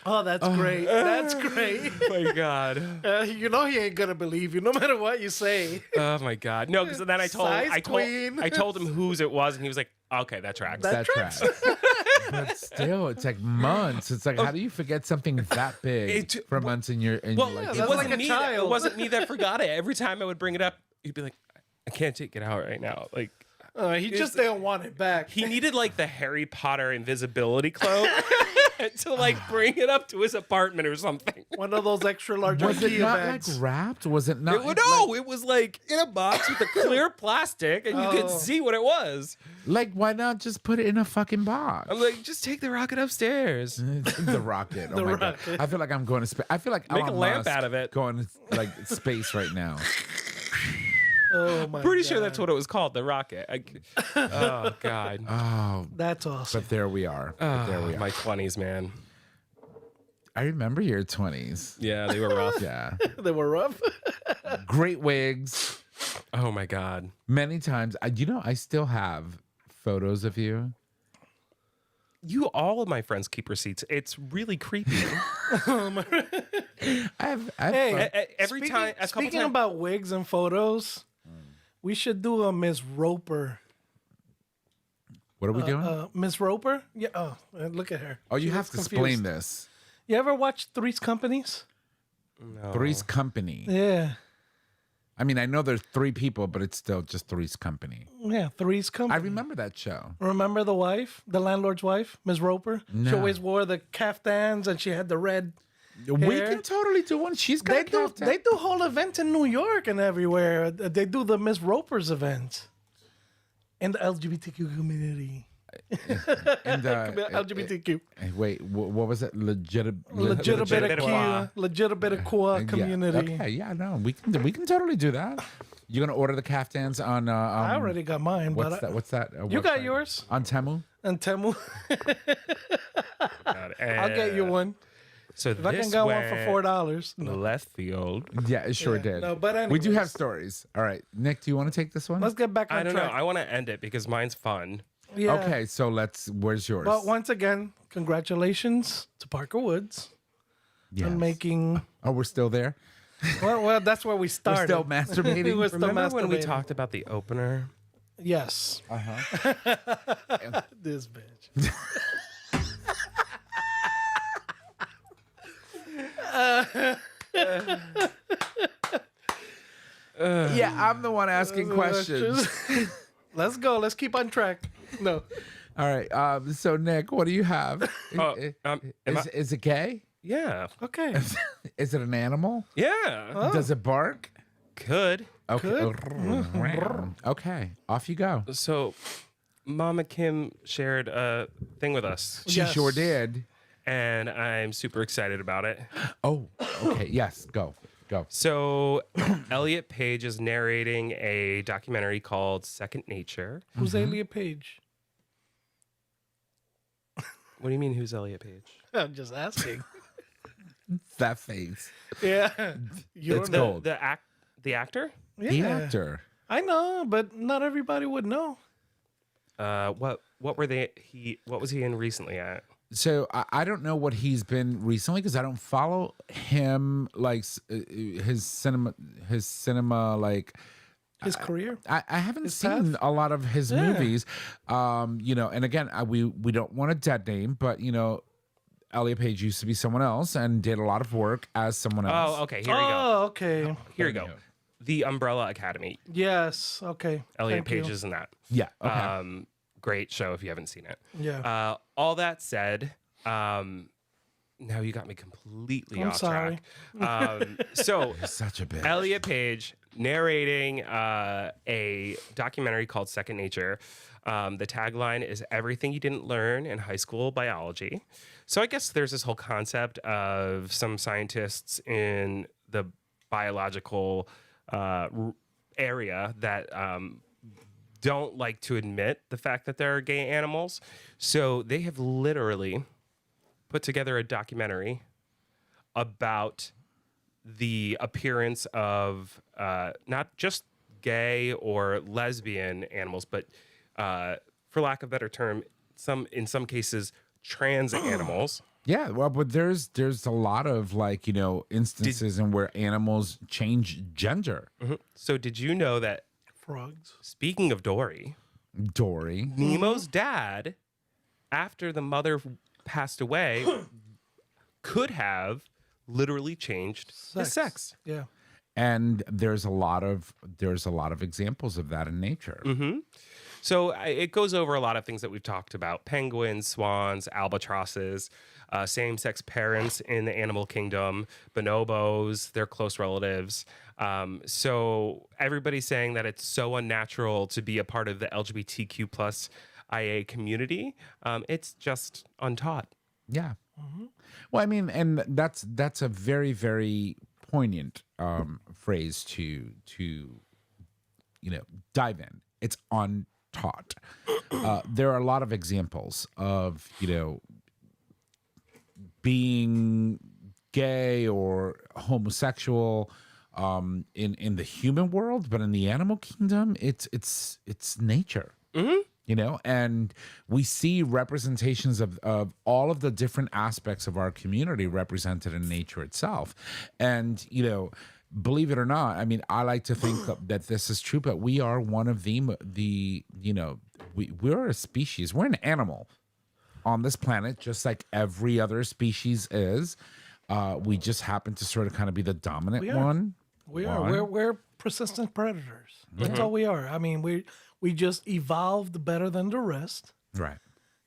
[SPEAKER 2] Oh, that's great. That's great.
[SPEAKER 1] My God.
[SPEAKER 2] You know he ain't gonna believe you no matter what you say.
[SPEAKER 1] Oh my God. No, because then I
[SPEAKER 2] Size queen.
[SPEAKER 1] told him whose it was, and he was like, okay, that tracks.
[SPEAKER 2] That
[SPEAKER 4] That tracks. But still, it's like months. It's like, how do you forget something that big for months in your
[SPEAKER 1] Well,
[SPEAKER 4] like?
[SPEAKER 1] it
[SPEAKER 2] that's
[SPEAKER 1] wasn't
[SPEAKER 2] like a
[SPEAKER 1] me.
[SPEAKER 2] child.
[SPEAKER 1] It wasn't me that forgot it. Every time I would bring it up, he'd be like, I can't take it out right now. Like,
[SPEAKER 2] He just didn't want it back.
[SPEAKER 1] he needed like the Harry Potter invisibility cloak to like bring it up to his apartment or something.
[SPEAKER 2] One of those extra large
[SPEAKER 4] was it
[SPEAKER 2] IKEA
[SPEAKER 4] not
[SPEAKER 2] bags.
[SPEAKER 4] like wrapped? Was it not?
[SPEAKER 1] It was like in a box with a clear plastic, and you could
[SPEAKER 2] Oh.
[SPEAKER 1] see what it was.
[SPEAKER 4] Like, why not just put it in a fucking box?
[SPEAKER 1] I'm like, just take the rocket upstairs.
[SPEAKER 4] The rocket. Oh my God.
[SPEAKER 2] rocket.
[SPEAKER 4] I feel like I'm going to space. I feel like
[SPEAKER 1] Make a
[SPEAKER 4] Elon
[SPEAKER 1] lamp
[SPEAKER 4] Musk
[SPEAKER 1] out of it.
[SPEAKER 4] Going to like space right now.
[SPEAKER 2] Oh my
[SPEAKER 1] Pretty
[SPEAKER 2] God.
[SPEAKER 1] sure that's what it was called, the rocket. Oh God.
[SPEAKER 4] Oh,
[SPEAKER 2] That's awesome.
[SPEAKER 4] but there we are. But there we are.
[SPEAKER 1] My 20s, man.
[SPEAKER 4] I remember your 20s.
[SPEAKER 1] Yeah, they were rough.
[SPEAKER 4] Yeah.
[SPEAKER 2] They were rough.
[SPEAKER 4] Great wigs.
[SPEAKER 1] Oh my God.
[SPEAKER 4] Many times. I still have photos of you
[SPEAKER 1] all of my friends keep receipts. It's really creepy.
[SPEAKER 4] I've
[SPEAKER 2] Hey,
[SPEAKER 1] Every time, a couple
[SPEAKER 2] speaking
[SPEAKER 1] times.
[SPEAKER 2] about wigs and photos, we should do a Miss Roper.
[SPEAKER 4] what are we doing?
[SPEAKER 2] Miss Roper? Yeah. Oh, look at her.
[SPEAKER 4] Oh, you
[SPEAKER 2] She
[SPEAKER 4] have
[SPEAKER 2] looks
[SPEAKER 4] to
[SPEAKER 2] confused.
[SPEAKER 4] explain this.
[SPEAKER 2] You ever watch Three's Companies?
[SPEAKER 1] No.
[SPEAKER 4] Three's Company.
[SPEAKER 2] Yeah.
[SPEAKER 4] I mean, I know there's 3 people, but it's still just Three's Company.
[SPEAKER 2] Yeah, Three's Company.
[SPEAKER 4] I remember that show.
[SPEAKER 2] Remember the wife, the landlord's wife, Miss Roper? She
[SPEAKER 4] No.
[SPEAKER 2] always wore the caftans and she had the red.
[SPEAKER 4] We
[SPEAKER 2] Hair.
[SPEAKER 4] can totally do one. She's got
[SPEAKER 2] They do whole events in New York and everywhere. They do the Miss Roper's event in the LGBTQ community.
[SPEAKER 4] and,
[SPEAKER 2] LGBTQ.
[SPEAKER 4] wait, what was it?
[SPEAKER 2] LGBTQ community.
[SPEAKER 4] Yeah. Okay, yeah, no, we can totally do that. You're gonna order the caftans on.
[SPEAKER 2] I already got mine,
[SPEAKER 4] What's
[SPEAKER 2] but
[SPEAKER 4] that? What's that?
[SPEAKER 2] you got
[SPEAKER 4] website?
[SPEAKER 2] yours
[SPEAKER 4] On Temu?
[SPEAKER 2] and Temu.
[SPEAKER 1] God.
[SPEAKER 2] I'll get you one.
[SPEAKER 1] So
[SPEAKER 2] If I can get one for $4. No.
[SPEAKER 1] Left field.
[SPEAKER 4] Yeah, it sure did.
[SPEAKER 2] no, but
[SPEAKER 4] we do have
[SPEAKER 2] anyways.
[SPEAKER 4] stories. All right, Nick, do you want to take this one?
[SPEAKER 2] Let's get back on
[SPEAKER 1] I don't know.
[SPEAKER 2] track.
[SPEAKER 1] I want to end it because mine's fun.
[SPEAKER 2] Yeah.
[SPEAKER 4] Okay, so where's yours?
[SPEAKER 2] But once again, congratulations to Parker Woods
[SPEAKER 4] Yes.
[SPEAKER 2] on making.
[SPEAKER 4] Oh, we're still there.
[SPEAKER 2] Well, that's where we
[SPEAKER 4] We're
[SPEAKER 2] started.
[SPEAKER 4] still masturbating.
[SPEAKER 2] We're still
[SPEAKER 1] Remember when we
[SPEAKER 2] masturbating.
[SPEAKER 1] talked about the opener?
[SPEAKER 2] Yes. This bitch.
[SPEAKER 4] Yeah, I'm the one asking questions.
[SPEAKER 2] Let's go. Let's keep on track. No.
[SPEAKER 4] All right. So Nick, what do you have?
[SPEAKER 1] Oh,
[SPEAKER 4] Is it gay?
[SPEAKER 1] Yeah.
[SPEAKER 2] Okay.
[SPEAKER 4] Is it an animal?
[SPEAKER 1] Yeah.
[SPEAKER 4] Does it bark?
[SPEAKER 1] Could.
[SPEAKER 4] Okay. Okay. Off you go.
[SPEAKER 1] So, Mama Kim shared a thing with us,
[SPEAKER 4] She
[SPEAKER 2] Yes.
[SPEAKER 4] sure did.
[SPEAKER 1] and I'm super excited about it.
[SPEAKER 4] Oh, okay. Yes. Go.
[SPEAKER 1] So, Elliot Page is narrating a documentary called Second Nature.
[SPEAKER 2] Who's Elliot Page?
[SPEAKER 1] What do you mean, who's Elliot Page?
[SPEAKER 2] I'm just asking.
[SPEAKER 4] That face.
[SPEAKER 2] Yeah. You
[SPEAKER 4] It's
[SPEAKER 2] don't know.
[SPEAKER 4] gold.
[SPEAKER 1] The actor?
[SPEAKER 2] Yeah.
[SPEAKER 4] The actor.
[SPEAKER 2] I know, but not everybody would know.
[SPEAKER 1] What was he in recently at?
[SPEAKER 4] So I don't know what he's been recently because I don't follow him like his cinema like
[SPEAKER 2] His career.
[SPEAKER 4] I haven't
[SPEAKER 2] His
[SPEAKER 4] seen
[SPEAKER 2] path?
[SPEAKER 4] a lot of his
[SPEAKER 2] Yeah.
[SPEAKER 4] movies. And again, we don't want a dead name, but Elliot Page used to be someone else and did a lot of work as someone else.
[SPEAKER 1] Oh, okay. Here we go.
[SPEAKER 2] Oh, okay.
[SPEAKER 1] Here we go. The Umbrella Academy.
[SPEAKER 2] Yes. Okay.
[SPEAKER 1] Elliot
[SPEAKER 2] Thank you.
[SPEAKER 1] Page is in that.
[SPEAKER 4] Yeah. Okay.
[SPEAKER 1] Great show if you haven't seen it.
[SPEAKER 2] Yeah.
[SPEAKER 1] All that said, now you got me completely
[SPEAKER 2] I'm
[SPEAKER 1] off
[SPEAKER 2] sorry.
[SPEAKER 1] track. So
[SPEAKER 4] Such a bitch.
[SPEAKER 1] Elliot Page narrating a documentary called Second Nature. The tagline is "Everything You Didn't Learn in High School Biology." So I guess there's this whole concept of some scientists in the biological area that don't like to admit the fact that there are gay animals. So they have literally put together a documentary about the appearance of not just gay or lesbian animals, but for lack of a better term, in some cases, trans animals.
[SPEAKER 4] Yeah, well, but there's a lot of instances in where animals change gender.
[SPEAKER 1] So did you know that,
[SPEAKER 2] Frogs.
[SPEAKER 1] speaking of Dory,
[SPEAKER 4] Dory.
[SPEAKER 1] Nemo's dad, after the mother passed away, could have literally changed his sex.
[SPEAKER 2] Yeah.
[SPEAKER 4] And there's a lot of examples of that in nature.
[SPEAKER 1] So it goes over a lot of things that we've talked about: penguins, swans, albatrosses, same-sex parents in the animal kingdom, bonobos, their close relatives. So everybody's saying that it's so unnatural to be a part of the LGBTQ plus IA community. It's just untaught.
[SPEAKER 4] Yeah. Well, I mean, and that's a very, very poignant phrase to dive in. It's untaught. There are a lot of examples of being gay or homosexual in the human world, but in the animal kingdom, it's nature. you know, and we see representations of all of the different aspects of our community represented in nature itself. And, you know, believe it or not, I mean, I like to think that this is true, but we are one of the you know, we're a species, we're an animal on this planet, just like every other species is. We just happen to sort of kind of be the dominant one.
[SPEAKER 2] We are. We're persistent predators. That's all we are. I mean, we just evolved better than the rest,
[SPEAKER 4] Right.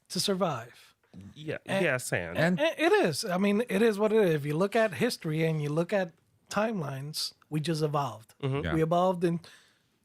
[SPEAKER 2] to survive.
[SPEAKER 1] Yeah. Yes, and
[SPEAKER 2] And it is. I mean, it is what it is. If you look at history and you look at timelines, we just evolved.
[SPEAKER 4] Yeah.
[SPEAKER 2] We evolved in,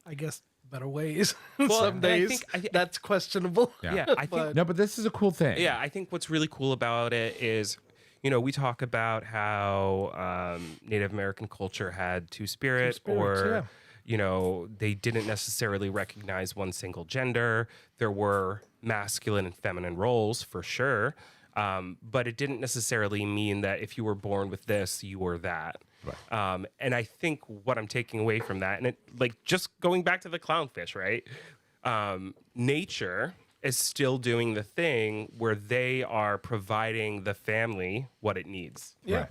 [SPEAKER 2] I guess, better ways. Some
[SPEAKER 1] and
[SPEAKER 2] days that's questionable.
[SPEAKER 1] yeah, I think
[SPEAKER 4] No, but this is a cool thing.
[SPEAKER 1] Yeah, I think what's really cool about it is, you know, we talk about how Native American culture had two-spirit, or, you know, they didn't necessarily recognize one single gender. There were masculine and feminine roles for sure, but it didn't necessarily mean that if you were born with this, you were that. Right. And I think what I'm taking away from that, and it, like, just going back to the clownfish, right? Nature is still doing the thing where they are providing the family what it needs.
[SPEAKER 2] Yeah.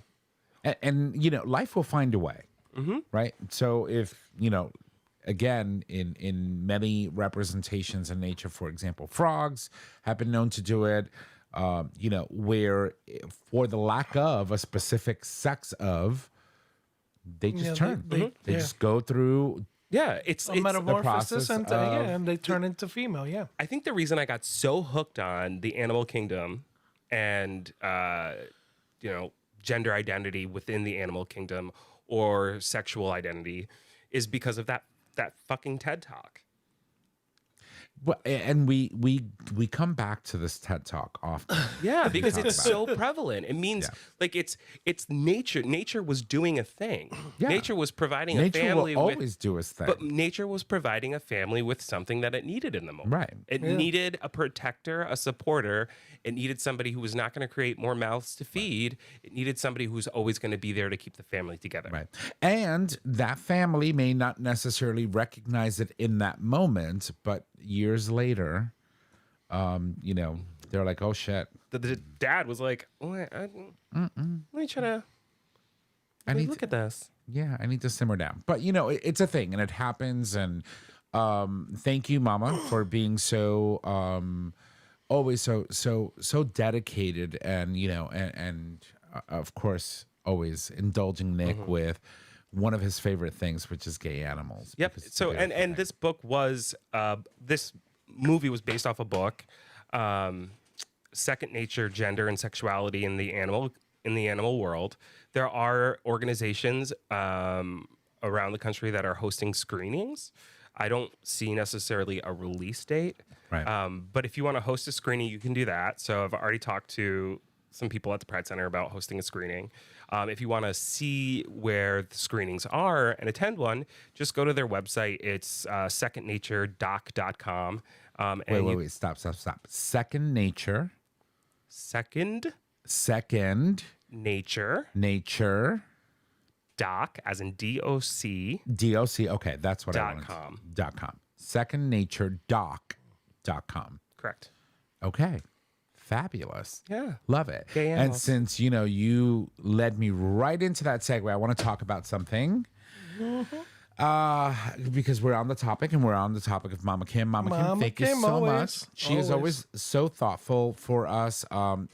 [SPEAKER 4] Right. And you know, life will find a way. Right. So if, you know, again, in many representations in nature, for example, frogs have been known to do it. You know, where for the lack of a specific sex of, they just turn. They just go through.
[SPEAKER 1] Yeah, it's
[SPEAKER 2] Metamorphosis,
[SPEAKER 4] process
[SPEAKER 2] and they turn into female. Yeah.
[SPEAKER 1] I think the reason I got so hooked on the animal kingdom and you know, gender identity within the animal kingdom or sexual identity is because of that fucking TED Talk.
[SPEAKER 4] Well, and we come back to this TED Talk often.
[SPEAKER 1] Yeah, because it's so prevalent. It means like it's nature. Nature was doing a thing.
[SPEAKER 4] Yeah.
[SPEAKER 1] Nature was providing
[SPEAKER 4] Nature
[SPEAKER 1] a family
[SPEAKER 4] will
[SPEAKER 1] with
[SPEAKER 4] always do its thing.
[SPEAKER 1] But nature was providing a family with something that it needed in the moment.
[SPEAKER 4] Right.
[SPEAKER 1] It needed a protector, a supporter. It needed somebody who was not going to create more mouths to feed. It needed somebody who's always going to be there to keep the family together.
[SPEAKER 4] Right. And that family may not necessarily recognize it in that moment, but years later, you know, they're like, oh shit.
[SPEAKER 1] The dad was like, let me try to look at this.
[SPEAKER 4] Yeah, I need to simmer down. But you know, it's a thing and it happens. And thank you, Mama, for being so always so dedicated, and you know, and of course always indulging Nick with one of his favorite things, which is gay animals.
[SPEAKER 1] Yep. So and this book was this movie was based off a book, Second Nature, Gender and Sexuality in the Animal World. There are organizations around the country that are hosting screenings. I don't see necessarily a release date.
[SPEAKER 4] Right.
[SPEAKER 1] But if you want to host a screening, you can do that. So I've already talked to some people at the Pride Center about hosting a screening. If you want to see where the screenings are and attend one, just go to their website. It's secondnaturedoc.com.
[SPEAKER 4] Wait, stop. Second Nature.
[SPEAKER 1] Second
[SPEAKER 4] Nature.
[SPEAKER 1] Doc, as in DOC.
[SPEAKER 4] DOC. Okay, that's what I wanted.
[SPEAKER 1] .com.
[SPEAKER 4] .com. Secondnaturedoc.com.
[SPEAKER 1] Correct.
[SPEAKER 4] Okay. Fabulous.
[SPEAKER 1] Yeah.
[SPEAKER 4] Love it.
[SPEAKER 1] Gay
[SPEAKER 4] And
[SPEAKER 1] animals.
[SPEAKER 4] since, you know, you led me right into that segue, I want to talk about something. Because we're on the topic, and we're on the topic of Mama Kim. Mama Kim, thank you so
[SPEAKER 2] always.
[SPEAKER 4] much. She is always so thoughtful for us.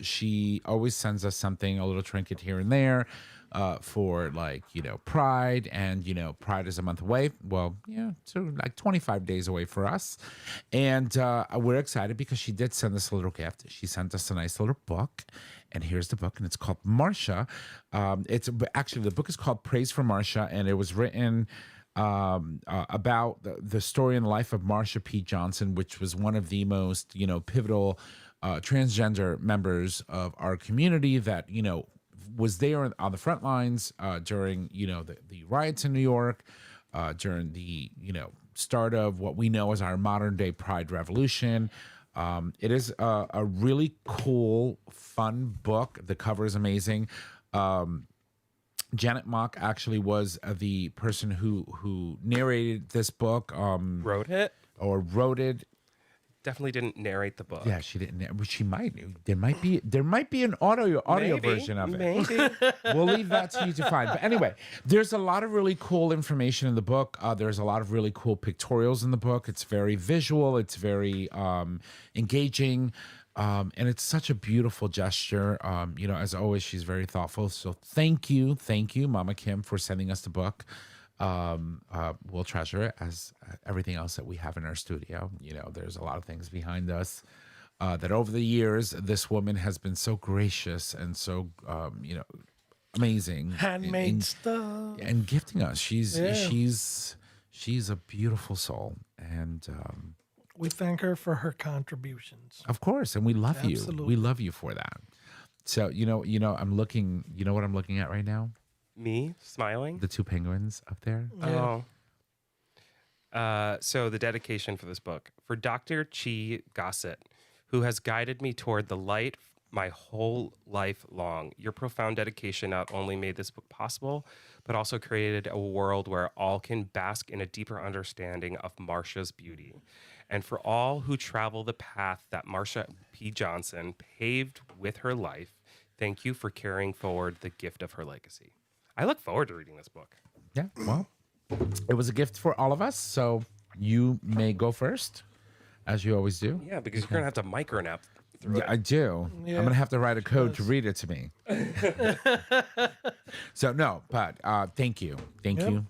[SPEAKER 4] She always sends us something, a little trinket here and there. For like, you know, Pride, and, you know, Pride is a month away. Well, yeah, so like 25 days away for us. And we're excited because she did send us a little gift. She sent us a nice little book. And here's the book, and it's called Marsha. It's actually, the book is called Praise for Marsha, and it was written about the story and life of Marsha P. Johnson, which was one of the most, you know, pivotal transgender members of our community that, you know, was there on the front lines during, you know, the riots in New York, during the, you know, start of what we know as our modern day Pride Revolution. It is a really cool, fun book. The cover is amazing. Janet Mock actually was the person who narrated this book.
[SPEAKER 1] Wrote it.
[SPEAKER 4] Or wrote it.
[SPEAKER 1] definitely didn't narrate the book.
[SPEAKER 4] Yeah, she didn't. She might. There might be an audio
[SPEAKER 1] Maybe,
[SPEAKER 4] version of it.
[SPEAKER 1] Maybe.
[SPEAKER 4] We'll leave that to you to find. But anyway, there's a lot of really cool information in the book. There's a lot of really cool pictorials in the book. It's very visual. It's very engaging. And it's such a beautiful gesture. As always, she's very thoughtful. So thank you, Mama Kim, for sending us the book. We'll treasure it as everything else that we have in our studio. There's a lot of things behind us that over the years, this woman has been so gracious and so, amazing.
[SPEAKER 2] Handmade stuff.
[SPEAKER 4] And gifting us. She's a beautiful soul. And
[SPEAKER 2] we thank her for her contributions.
[SPEAKER 4] of course, and we love
[SPEAKER 2] Absolutely.
[SPEAKER 4] you. We love you for that. So, I'm looking, what I'm looking at right now?
[SPEAKER 1] Me smiling.
[SPEAKER 4] The two penguins up there.
[SPEAKER 2] Yeah.
[SPEAKER 1] Oh. So the dedication for this book for Dr. Chi Gossett, who has guided me toward the light my whole life long. Your profound dedication not only made this book possible, but also created a world where all can bask in a deeper understanding of Marsha's beauty. And for all who travel the path that Marsha P. Johnson paved with her life, thank you for carrying forward the gift of her legacy. I look forward to reading this book.
[SPEAKER 4] Yeah, well, it was a gift for all of us, so you may go first, as you always do.
[SPEAKER 1] Yeah, because you're going to have to micronap through
[SPEAKER 4] Yeah,
[SPEAKER 1] it.
[SPEAKER 4] I do.
[SPEAKER 2] Yeah,
[SPEAKER 4] I'm going to have to write a code to read it to me. So, no, but thank you. Thank you.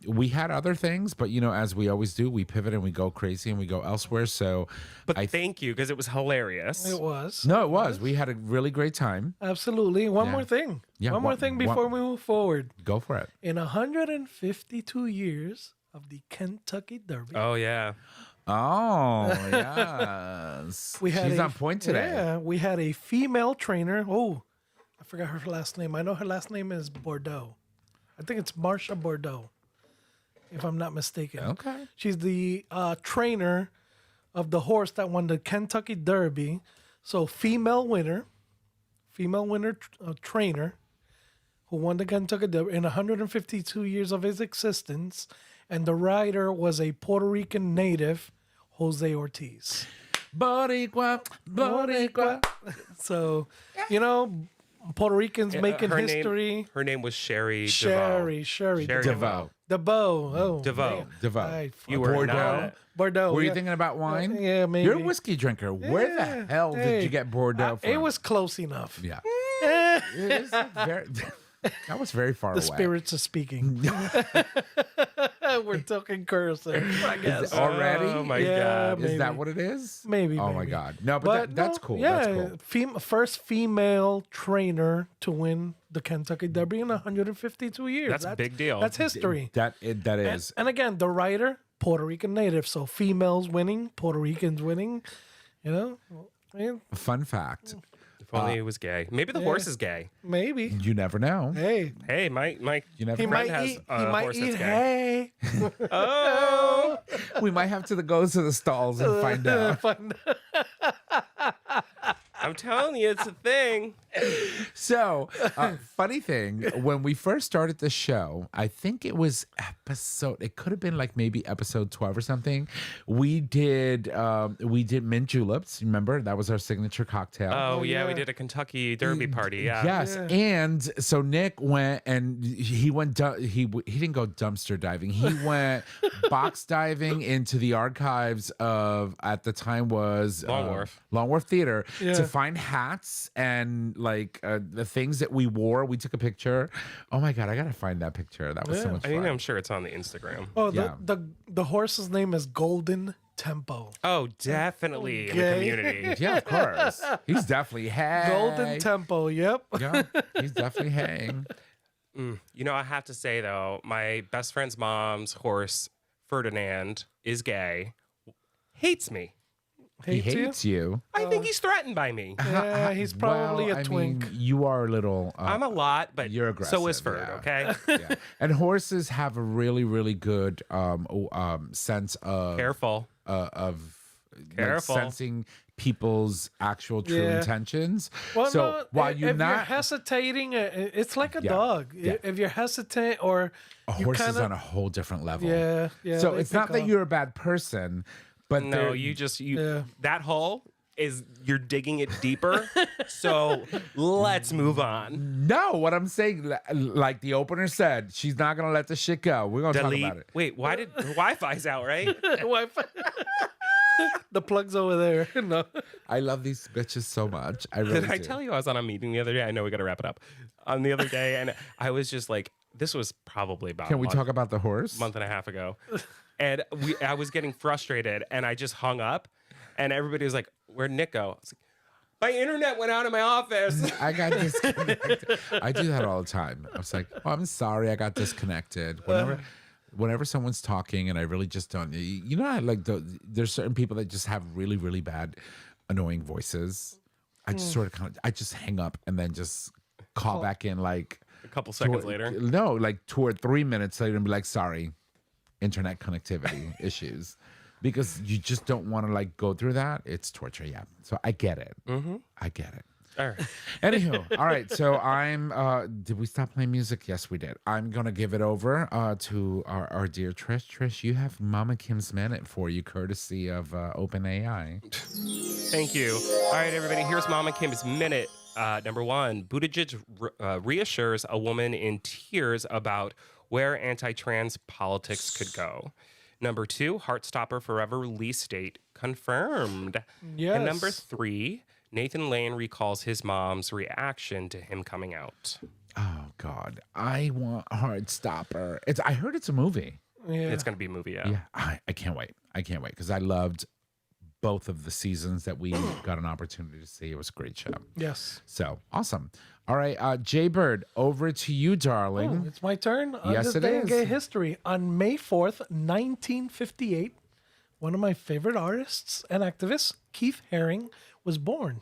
[SPEAKER 4] We had other things, but, as we always do, we pivot and we go crazy and we go elsewhere. So,
[SPEAKER 1] But thank you, because it was hilarious.
[SPEAKER 2] It was.
[SPEAKER 4] No, it was. We had a really great time.
[SPEAKER 2] Absolutely. One
[SPEAKER 4] Yeah.
[SPEAKER 2] more thing.
[SPEAKER 4] Yeah,
[SPEAKER 2] One more
[SPEAKER 4] one-
[SPEAKER 2] thing before we move forward.
[SPEAKER 4] Go for it.
[SPEAKER 2] In 152 years of the Kentucky Derby,
[SPEAKER 1] Oh, yeah.
[SPEAKER 4] Oh, yes. She's on point today.
[SPEAKER 2] Yeah, we had a female trainer. Oh, I forgot her last name. I know her last name is Bordeaux. I think it's Marsha Bordeaux, if I'm not mistaken.
[SPEAKER 4] Okay.
[SPEAKER 2] She's the trainer of the horse that won the Kentucky Derby. So female winner trainer who won the Kentucky Derby in 152 years of his existence. And the rider was a Puerto Rican native, Jose Ortiz.
[SPEAKER 4] Boricua, Boricua.
[SPEAKER 2] So, Puerto Ricans making
[SPEAKER 1] her
[SPEAKER 2] history.
[SPEAKER 1] Her name was Sherry
[SPEAKER 2] Sherry
[SPEAKER 1] Sherry
[SPEAKER 4] DeVoe.
[SPEAKER 2] DeVoe. Oh,
[SPEAKER 1] DeVoe.
[SPEAKER 2] man.
[SPEAKER 4] DeVoe.
[SPEAKER 2] I
[SPEAKER 1] You were
[SPEAKER 2] Bordeaux.
[SPEAKER 1] not-
[SPEAKER 2] Bordeaux.
[SPEAKER 4] Were you
[SPEAKER 2] yeah.
[SPEAKER 4] thinking about wine?
[SPEAKER 2] Yeah, maybe.
[SPEAKER 4] You're a whiskey drinker. Where the hell did you get Bordeaux from?
[SPEAKER 2] It was close enough.
[SPEAKER 4] Yeah.
[SPEAKER 2] Eh,
[SPEAKER 4] It is very, that was very far
[SPEAKER 2] the
[SPEAKER 4] away.
[SPEAKER 2] spirits are speaking. We're talking cursive, I guess.
[SPEAKER 4] Already?
[SPEAKER 1] Oh, my
[SPEAKER 2] Yeah,
[SPEAKER 1] God.
[SPEAKER 2] maybe.
[SPEAKER 4] Is that what it is?
[SPEAKER 2] Maybe.
[SPEAKER 4] Oh, my
[SPEAKER 2] maybe.
[SPEAKER 4] God. No, but that's
[SPEAKER 2] no,
[SPEAKER 4] cool.
[SPEAKER 2] Yeah,
[SPEAKER 4] That's cool.
[SPEAKER 2] First female trainer to win the Kentucky Derby in 152 years.
[SPEAKER 1] That's a big deal.
[SPEAKER 2] That's history.
[SPEAKER 4] That is.
[SPEAKER 2] And again, the rider, Puerto Rican native. So females winning, Puerto Ricans winning. I mean,
[SPEAKER 4] Fun fact.
[SPEAKER 1] If only it was gay. Maybe the horse is gay.
[SPEAKER 2] maybe.
[SPEAKER 4] You never know.
[SPEAKER 2] Hey,
[SPEAKER 1] Hey, my
[SPEAKER 4] You never
[SPEAKER 2] he
[SPEAKER 4] know.
[SPEAKER 2] might
[SPEAKER 1] has
[SPEAKER 2] eat.
[SPEAKER 1] a
[SPEAKER 2] He might
[SPEAKER 1] horse
[SPEAKER 2] eat
[SPEAKER 1] that's
[SPEAKER 2] hay.
[SPEAKER 1] Oh,
[SPEAKER 4] We might have to go to the stalls and find out.
[SPEAKER 1] I'm telling you, it's a thing.
[SPEAKER 4] So, funny thing, when we first started the show, I think it was it could have been like maybe episode 12 or something. We did mint juleps. Remember? That was our signature cocktail.
[SPEAKER 1] Oh, yeah,
[SPEAKER 2] yeah.
[SPEAKER 1] we did a Kentucky Derby party. Yeah.
[SPEAKER 4] Yes,
[SPEAKER 2] Yeah.
[SPEAKER 4] and so Nick went and he didn't go dumpster diving. He went box diving into the archives of at the time was Long Wharf Theater to find hats and like the things that we wore. We took a picture. Oh my God, I gotta find that picture. That was so much
[SPEAKER 1] I
[SPEAKER 4] fun.
[SPEAKER 1] mean, I'm sure it's on the Instagram.
[SPEAKER 2] Oh,
[SPEAKER 4] Yeah.
[SPEAKER 2] the horse's name is Golden Tempo.
[SPEAKER 1] Oh, definitely in the
[SPEAKER 2] Okay.
[SPEAKER 1] community.
[SPEAKER 4] Yeah, of course. He's definitely
[SPEAKER 2] Golden Tempo. Yep.
[SPEAKER 4] Yeah, he's definitely hang.
[SPEAKER 1] I have to say, though, my best friend's mom's horse, Ferdinand, is gay, hates me.
[SPEAKER 4] He
[SPEAKER 2] Hates you?
[SPEAKER 4] hates you.
[SPEAKER 1] I think he's threatened by me.
[SPEAKER 2] Yeah, he's probably
[SPEAKER 4] Well,
[SPEAKER 2] a
[SPEAKER 4] I
[SPEAKER 2] twink.
[SPEAKER 4] mean, you are a little.
[SPEAKER 1] I'm a lot, but
[SPEAKER 4] You're
[SPEAKER 1] so is
[SPEAKER 4] aggressive,
[SPEAKER 1] Ferd,
[SPEAKER 4] yeah.
[SPEAKER 1] okay?
[SPEAKER 4] Yeah. And horses have a really, really good sense of
[SPEAKER 1] Careful. Careful.
[SPEAKER 4] sensing people's actual true
[SPEAKER 2] Yeah.
[SPEAKER 4] intentions.
[SPEAKER 2] Well,
[SPEAKER 4] so
[SPEAKER 2] no,
[SPEAKER 4] while
[SPEAKER 2] if
[SPEAKER 4] you're
[SPEAKER 2] you're
[SPEAKER 4] not,
[SPEAKER 2] hesitating, it's like a
[SPEAKER 4] Yeah,
[SPEAKER 2] dog.
[SPEAKER 4] yeah.
[SPEAKER 2] If you're hesitant or
[SPEAKER 4] a
[SPEAKER 2] you
[SPEAKER 4] horse is
[SPEAKER 2] kinda-
[SPEAKER 4] on a whole different level.
[SPEAKER 2] Yeah, yeah.
[SPEAKER 4] So
[SPEAKER 2] they
[SPEAKER 4] it's not
[SPEAKER 2] pick
[SPEAKER 4] that
[SPEAKER 2] up.
[SPEAKER 4] you're a bad person, but
[SPEAKER 1] No,
[SPEAKER 4] they're-
[SPEAKER 2] Yeah.
[SPEAKER 1] that hole is you're digging it deeper. So let's move on.
[SPEAKER 4] No, what I'm saying, like the opener said, she's not gonna let the shit go. We're gonna
[SPEAKER 1] Delete.
[SPEAKER 4] talk about it.
[SPEAKER 1] Wait, why did Wi-Fi's out, right?
[SPEAKER 2] Wi-Fi. The plug's over there. No.
[SPEAKER 4] I love these bitches so much. I really
[SPEAKER 1] Did I
[SPEAKER 4] do.
[SPEAKER 1] tell you I was on a meeting the other day? I know we got to wrap it up. On the other day, and I was just like, this was probably about
[SPEAKER 4] Can we talk about the horse?
[SPEAKER 1] month and a half ago, and I was getting frustrated, and I just hung up, and everybody was like, "Where'd Nick go?" I was like, my internet went out of my office.
[SPEAKER 4] I got disconnected. I do that all the time. I was like, oh, I'm sorry, I got disconnected. Whenever someone's talking and I really just don't, you know, there's certain people that just have really, really bad, annoying voices. I just sort of I just hang up and then just call back in like
[SPEAKER 1] A couple seconds later.
[SPEAKER 4] No, like 2 or 3 minutes later and be like, sorry, internet connectivity issues. Because you just don't want to like go through that. It's torture, yeah. So I get it. I get it.
[SPEAKER 1] All right.
[SPEAKER 4] Anywho, all right. So I'm. Did we stop playing music? Yes, we did. I'm gonna give it over to our dear Trish. Trish, you have Mama Kim's Minute for you, courtesy of OpenAI.
[SPEAKER 1] Thank you. All right, everybody. Here's Mama Kim's Minute. Number one, Buttigieg reassures a woman in tears about where anti-trans politics could go. Number two, Heartstopper Forever release date confirmed.
[SPEAKER 2] Yes.
[SPEAKER 1] And number three, Nathan Lane recalls his mom's reaction to him coming out.
[SPEAKER 4] Oh God, I want Heartstopper. I heard it's a movie.
[SPEAKER 2] Yeah.
[SPEAKER 1] It's going to be a movie, yeah.
[SPEAKER 4] Yeah, I can't wait. I can't wait because I loved both of the seasons that we got an opportunity to see. It was a great show.
[SPEAKER 2] Yes.
[SPEAKER 4] So awesome. All right, Jay Bird, over to you, darling.
[SPEAKER 2] Oh, it's my turn. On
[SPEAKER 4] Yes,
[SPEAKER 2] this
[SPEAKER 4] it
[SPEAKER 2] day in
[SPEAKER 4] is.
[SPEAKER 2] gay history, on May 4th, 1958, one of my favorite artists and activists, Keith Haring, was born.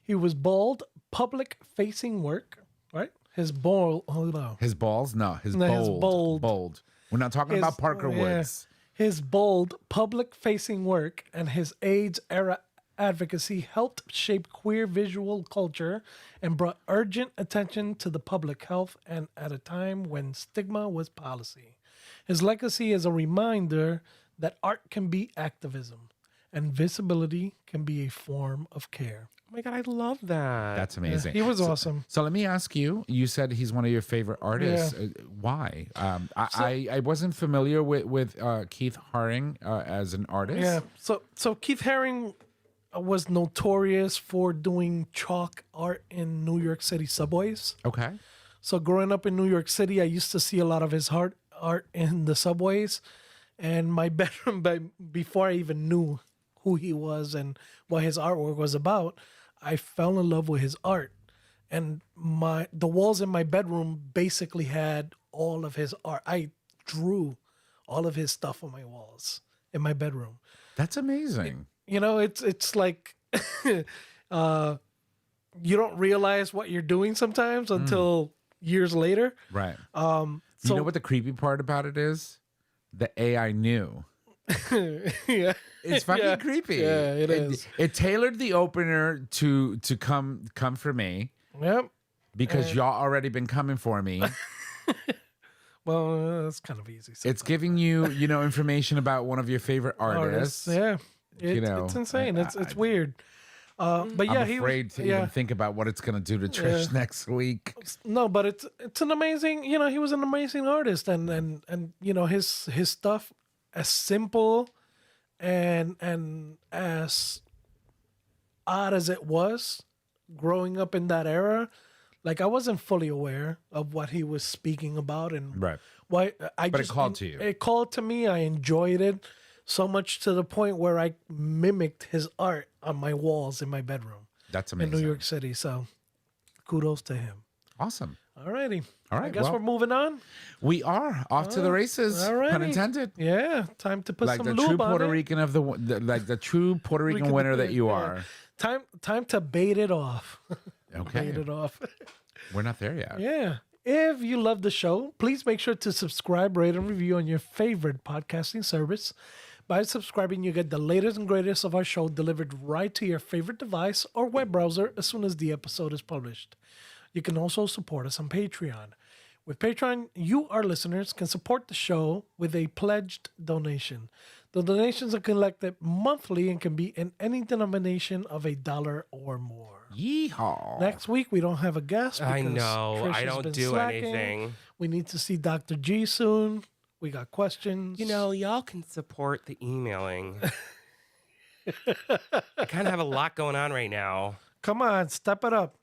[SPEAKER 2] He was bald, public-facing work, right? His bald, hold on.
[SPEAKER 4] His balls? No, his
[SPEAKER 2] No,
[SPEAKER 4] bold.
[SPEAKER 2] his bold.
[SPEAKER 4] Bold. We're not talking about Parker Woods.
[SPEAKER 2] His bold, public-facing work and his AIDS-era advocacy helped shape queer visual culture and brought urgent attention to the public health and at a time when stigma was policy. His legacy is a reminder that art can be activism and visibility can be a form of care.
[SPEAKER 1] Oh my God, I love that.
[SPEAKER 4] That's amazing.
[SPEAKER 2] He was awesome.
[SPEAKER 4] So let me ask you. You said he's one of your favorite artists. Why? I wasn't familiar with Keith Haring as an artist.
[SPEAKER 2] Yeah. So Keith Haring was notorious for doing chalk art in New York City subways.
[SPEAKER 4] Okay.
[SPEAKER 2] So growing up in New York City, I used to see a lot of his art in the subways, and my bedroom. Before I even knew who he was and what his artwork was about, I fell in love with his art, and the walls in my bedroom basically had all of his art. I drew all of his stuff on my walls in my bedroom.
[SPEAKER 4] That's amazing.
[SPEAKER 2] You know, it's like you don't realize what you're doing sometimes until years later.
[SPEAKER 4] Right.
[SPEAKER 2] So
[SPEAKER 4] You know what the creepy part about it is? The AI knew.
[SPEAKER 2] yeah,
[SPEAKER 4] It's fucking
[SPEAKER 2] Yeah.
[SPEAKER 4] creepy.
[SPEAKER 2] Yeah, it is.
[SPEAKER 4] It tailored the opener to come for me
[SPEAKER 2] yep.
[SPEAKER 4] because y'all already been coming for me.
[SPEAKER 2] Well, that's kind of easy.
[SPEAKER 4] It's giving you information about one of your favorite artists.
[SPEAKER 2] Yeah,
[SPEAKER 4] know,
[SPEAKER 2] it's insane.
[SPEAKER 4] I-
[SPEAKER 2] It's weird. But yeah,
[SPEAKER 4] I'm afraid to even think about what it's gonna do to Trish next week.
[SPEAKER 2] No, but it's an amazing. You know, he was an amazing artist, and you know his stuff as simple and as odd as it was growing up in that era. Like I wasn't fully aware of what he was speaking about and
[SPEAKER 4] Right.
[SPEAKER 2] why
[SPEAKER 4] But it called to you.
[SPEAKER 2] It called to me. I enjoyed it so much to the point where I mimicked his art on my walls in my bedroom
[SPEAKER 4] That's
[SPEAKER 2] in
[SPEAKER 4] amazing.
[SPEAKER 2] New York City. So kudos to him.
[SPEAKER 4] Awesome.
[SPEAKER 2] Alrighty.
[SPEAKER 4] All right,
[SPEAKER 2] I guess
[SPEAKER 4] well-
[SPEAKER 2] we're moving on.
[SPEAKER 4] We are off to the races.
[SPEAKER 2] alrighty.
[SPEAKER 4] Pun intended.
[SPEAKER 2] Yeah, time to put
[SPEAKER 4] Like
[SPEAKER 2] some
[SPEAKER 4] the
[SPEAKER 2] lube
[SPEAKER 4] true
[SPEAKER 2] on
[SPEAKER 4] Puerto
[SPEAKER 2] it.
[SPEAKER 4] Rican of the true Puerto Rican winner that you
[SPEAKER 2] Yeah.
[SPEAKER 4] are.
[SPEAKER 2] Time to bait it off.
[SPEAKER 4] Okay.
[SPEAKER 2] Bait it off.
[SPEAKER 4] We're not there yet.
[SPEAKER 2] Yeah. If you love the show, please make sure to subscribe, rate, and review on your favorite podcasting service. By subscribing, you get the latest and greatest of our show delivered right to your favorite device or web browser as soon as the episode is published. You can also support us on Patreon. With Patreon, you, our listeners, can support the show with a pledged donation. The donations are collected monthly and can be in any denomination of $1 or more.
[SPEAKER 4] Yeehaw.
[SPEAKER 2] Next week, we don't have a guest.
[SPEAKER 1] I
[SPEAKER 2] because
[SPEAKER 1] know.
[SPEAKER 2] Trish
[SPEAKER 1] I
[SPEAKER 2] has
[SPEAKER 1] don't
[SPEAKER 2] been
[SPEAKER 1] do
[SPEAKER 2] slacking.
[SPEAKER 1] anything.
[SPEAKER 2] We need to see Dr. G soon. We got questions.
[SPEAKER 1] You know, y'all can support the emailing. I kind of have a lot going on right now.
[SPEAKER 2] Come on, step it up.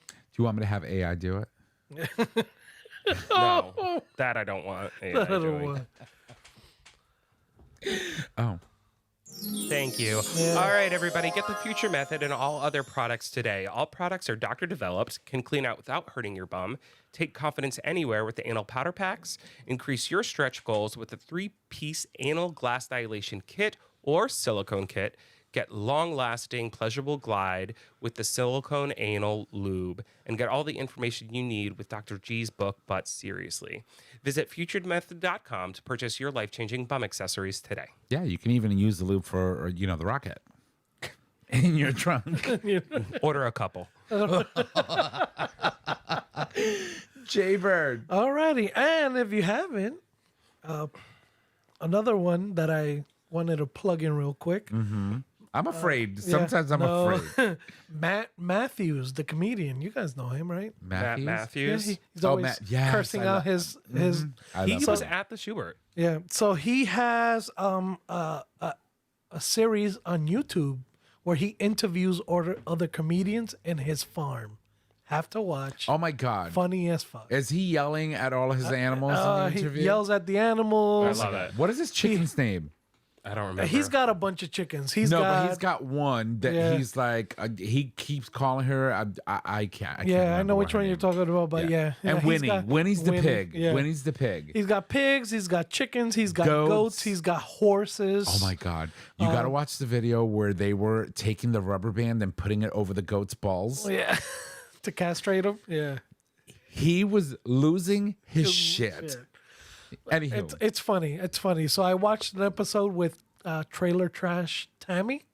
[SPEAKER 4] Do you want me to have AI do it?
[SPEAKER 1] No, that I don't want. AI
[SPEAKER 2] I don't
[SPEAKER 1] doing.
[SPEAKER 2] want-
[SPEAKER 4] Oh.
[SPEAKER 1] Thank you.
[SPEAKER 2] Yeah.
[SPEAKER 1] All right, everybody, get the Future Method and all other products today. All products are doctor developed, can clean out without hurting your bum, take confidence anywhere with the anal powder packs, increase your stretch goals with the 3-piece anal glass dilation kit or silicone kit, get long-lasting, pleasurable glide with the silicone anal lube, and get all the information you need with Dr. G's book, But Seriously. Visit futuredmethod.com to purchase your life-changing bum accessories today.
[SPEAKER 4] Yeah, you can even use the lube for, the rocket in your trunk.
[SPEAKER 1] Order a couple.
[SPEAKER 4] Jaybird.
[SPEAKER 2] Alrighty, and if you haven't, another one that I wanted to plug in real quick.
[SPEAKER 4] I'm afraid. Sometimes I'm afraid.
[SPEAKER 2] Matt Matthews, the comedian. You guys know him, right?
[SPEAKER 1] Matt
[SPEAKER 4] Matthews?
[SPEAKER 2] Yeah,
[SPEAKER 1] Matthews.
[SPEAKER 2] he's always
[SPEAKER 4] Matt- yes,
[SPEAKER 2] cursing
[SPEAKER 4] I
[SPEAKER 2] out
[SPEAKER 4] love-
[SPEAKER 2] his.
[SPEAKER 4] I
[SPEAKER 1] He
[SPEAKER 4] love
[SPEAKER 1] was
[SPEAKER 4] that.
[SPEAKER 1] at the Schubert.
[SPEAKER 2] Yeah, so he has a series on YouTube where he interviews other comedians in his farm. Have to watch.
[SPEAKER 4] Oh my God.
[SPEAKER 2] Funny as fuck.
[SPEAKER 4] Is he yelling at all his animals in the
[SPEAKER 2] He
[SPEAKER 4] interview?
[SPEAKER 2] yells at the animals.
[SPEAKER 1] I love it.
[SPEAKER 4] What is his chicken's name?
[SPEAKER 1] I don't remember.
[SPEAKER 2] He's got a bunch of chickens.
[SPEAKER 4] But he's got one that
[SPEAKER 2] Yeah.
[SPEAKER 4] he's like, he keeps calling her. I can't. I can't
[SPEAKER 2] Yeah, I
[SPEAKER 4] remember
[SPEAKER 2] know which
[SPEAKER 4] her
[SPEAKER 2] one you're
[SPEAKER 4] name.
[SPEAKER 2] talking about, but yeah.
[SPEAKER 4] And
[SPEAKER 2] he's
[SPEAKER 4] Winnie.
[SPEAKER 2] got-
[SPEAKER 4] Winnie's the pig.
[SPEAKER 2] Yeah.
[SPEAKER 4] Winnie's the pig.
[SPEAKER 2] He's got pigs, he's got chickens, he's got
[SPEAKER 4] Goats.
[SPEAKER 2] goats, he's got horses.
[SPEAKER 4] Oh my God. You got to watch the video where they were taking the rubber band and putting it over the goat's balls.
[SPEAKER 2] Yeah. To castrate him. Yeah.
[SPEAKER 4] He was losing his shit.
[SPEAKER 2] Yeah.
[SPEAKER 4] Anywho.
[SPEAKER 2] It's funny. It's funny. So I watched an episode with Trailer Trash Tammy.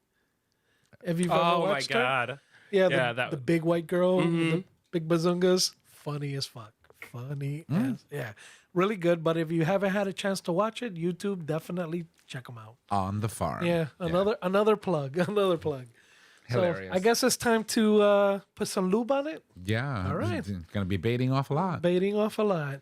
[SPEAKER 2] If you've ever
[SPEAKER 1] Oh my
[SPEAKER 2] watched her.
[SPEAKER 1] God.
[SPEAKER 2] Yeah,
[SPEAKER 1] Yeah,
[SPEAKER 2] the big white girl with the big bazungas. Funny as fuck. Funny as yeah. Really good. But if you haven't had a chance to watch it, YouTube, definitely check them out.
[SPEAKER 4] On the farm.
[SPEAKER 2] Yeah, another plug. Another plug.
[SPEAKER 4] Hilarious.
[SPEAKER 2] So I guess it's time to put some lube on it.
[SPEAKER 4] Yeah.
[SPEAKER 2] All right.
[SPEAKER 4] He's going to be baiting off a lot.
[SPEAKER 2] Baiting off a lot.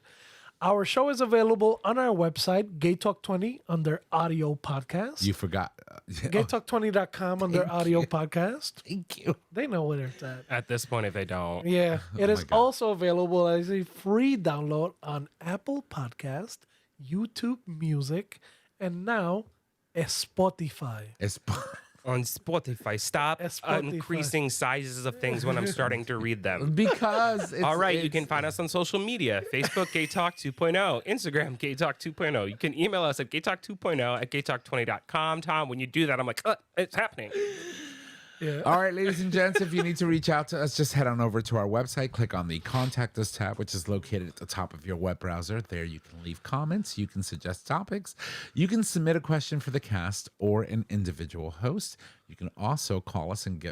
[SPEAKER 2] Our show is available on our website, Gay Talk 20, under audio podcast.
[SPEAKER 4] You forgot.
[SPEAKER 2] GayTalk20.com under audio podcast.
[SPEAKER 4] Thank you.
[SPEAKER 2] They know where it's at.
[SPEAKER 1] At this point, if they don't.
[SPEAKER 2] Yeah. It is
[SPEAKER 4] my God.
[SPEAKER 2] also available as a free download on Apple Podcast, YouTube Music, and now Spotify.
[SPEAKER 4] It's
[SPEAKER 1] On Spotify. Stop
[SPEAKER 2] Spotify.
[SPEAKER 1] increasing sizes of things when I'm starting to read them.
[SPEAKER 4] because it's,
[SPEAKER 1] All right, you
[SPEAKER 4] it's-
[SPEAKER 1] can find us on social media. Facebook, Gay Talk 2.0. Instagram, Gay Talk 2.0. You can email us at gaytalk2.0 at gaytalk20.com. Tom, when you do that, I'm like, it's happening.
[SPEAKER 2] Yeah.
[SPEAKER 4] All right, ladies and gents, if you need to reach out to us, just head on over to our website. Click on the Contact Us tab, which is located at the top of your web browser. There you can leave comments. You can suggest topics. You can submit a question for the cast or an individual host. You can also call us and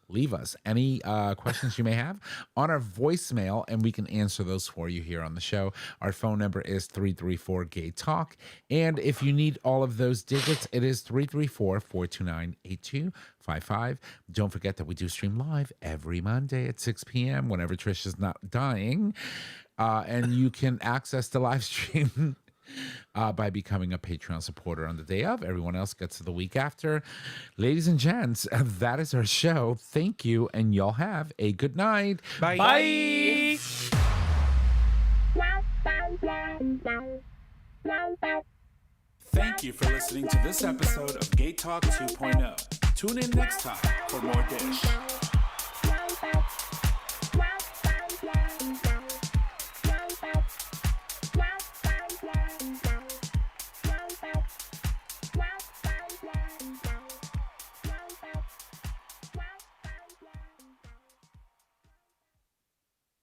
[SPEAKER 4] leave us any questions you may have on our voicemail, and we can answer those for you here on the show. Our phone number is 334-GAY-TALK. And if you need all of those digits, it is 334-429-8255. Don't forget that we do stream live every Monday at 6 p.m. whenever Trish is not dying. And you can access the live stream by becoming a Patreon supporter on the day of. Everyone else gets to the week after. Ladies and gents, that is our show. Thank you, and y'all have a good night.
[SPEAKER 1] Bye.
[SPEAKER 2] Bye.
[SPEAKER 3] Thank you for listening to this episode of Gay Talk 2.0. Tune in next time for more dish.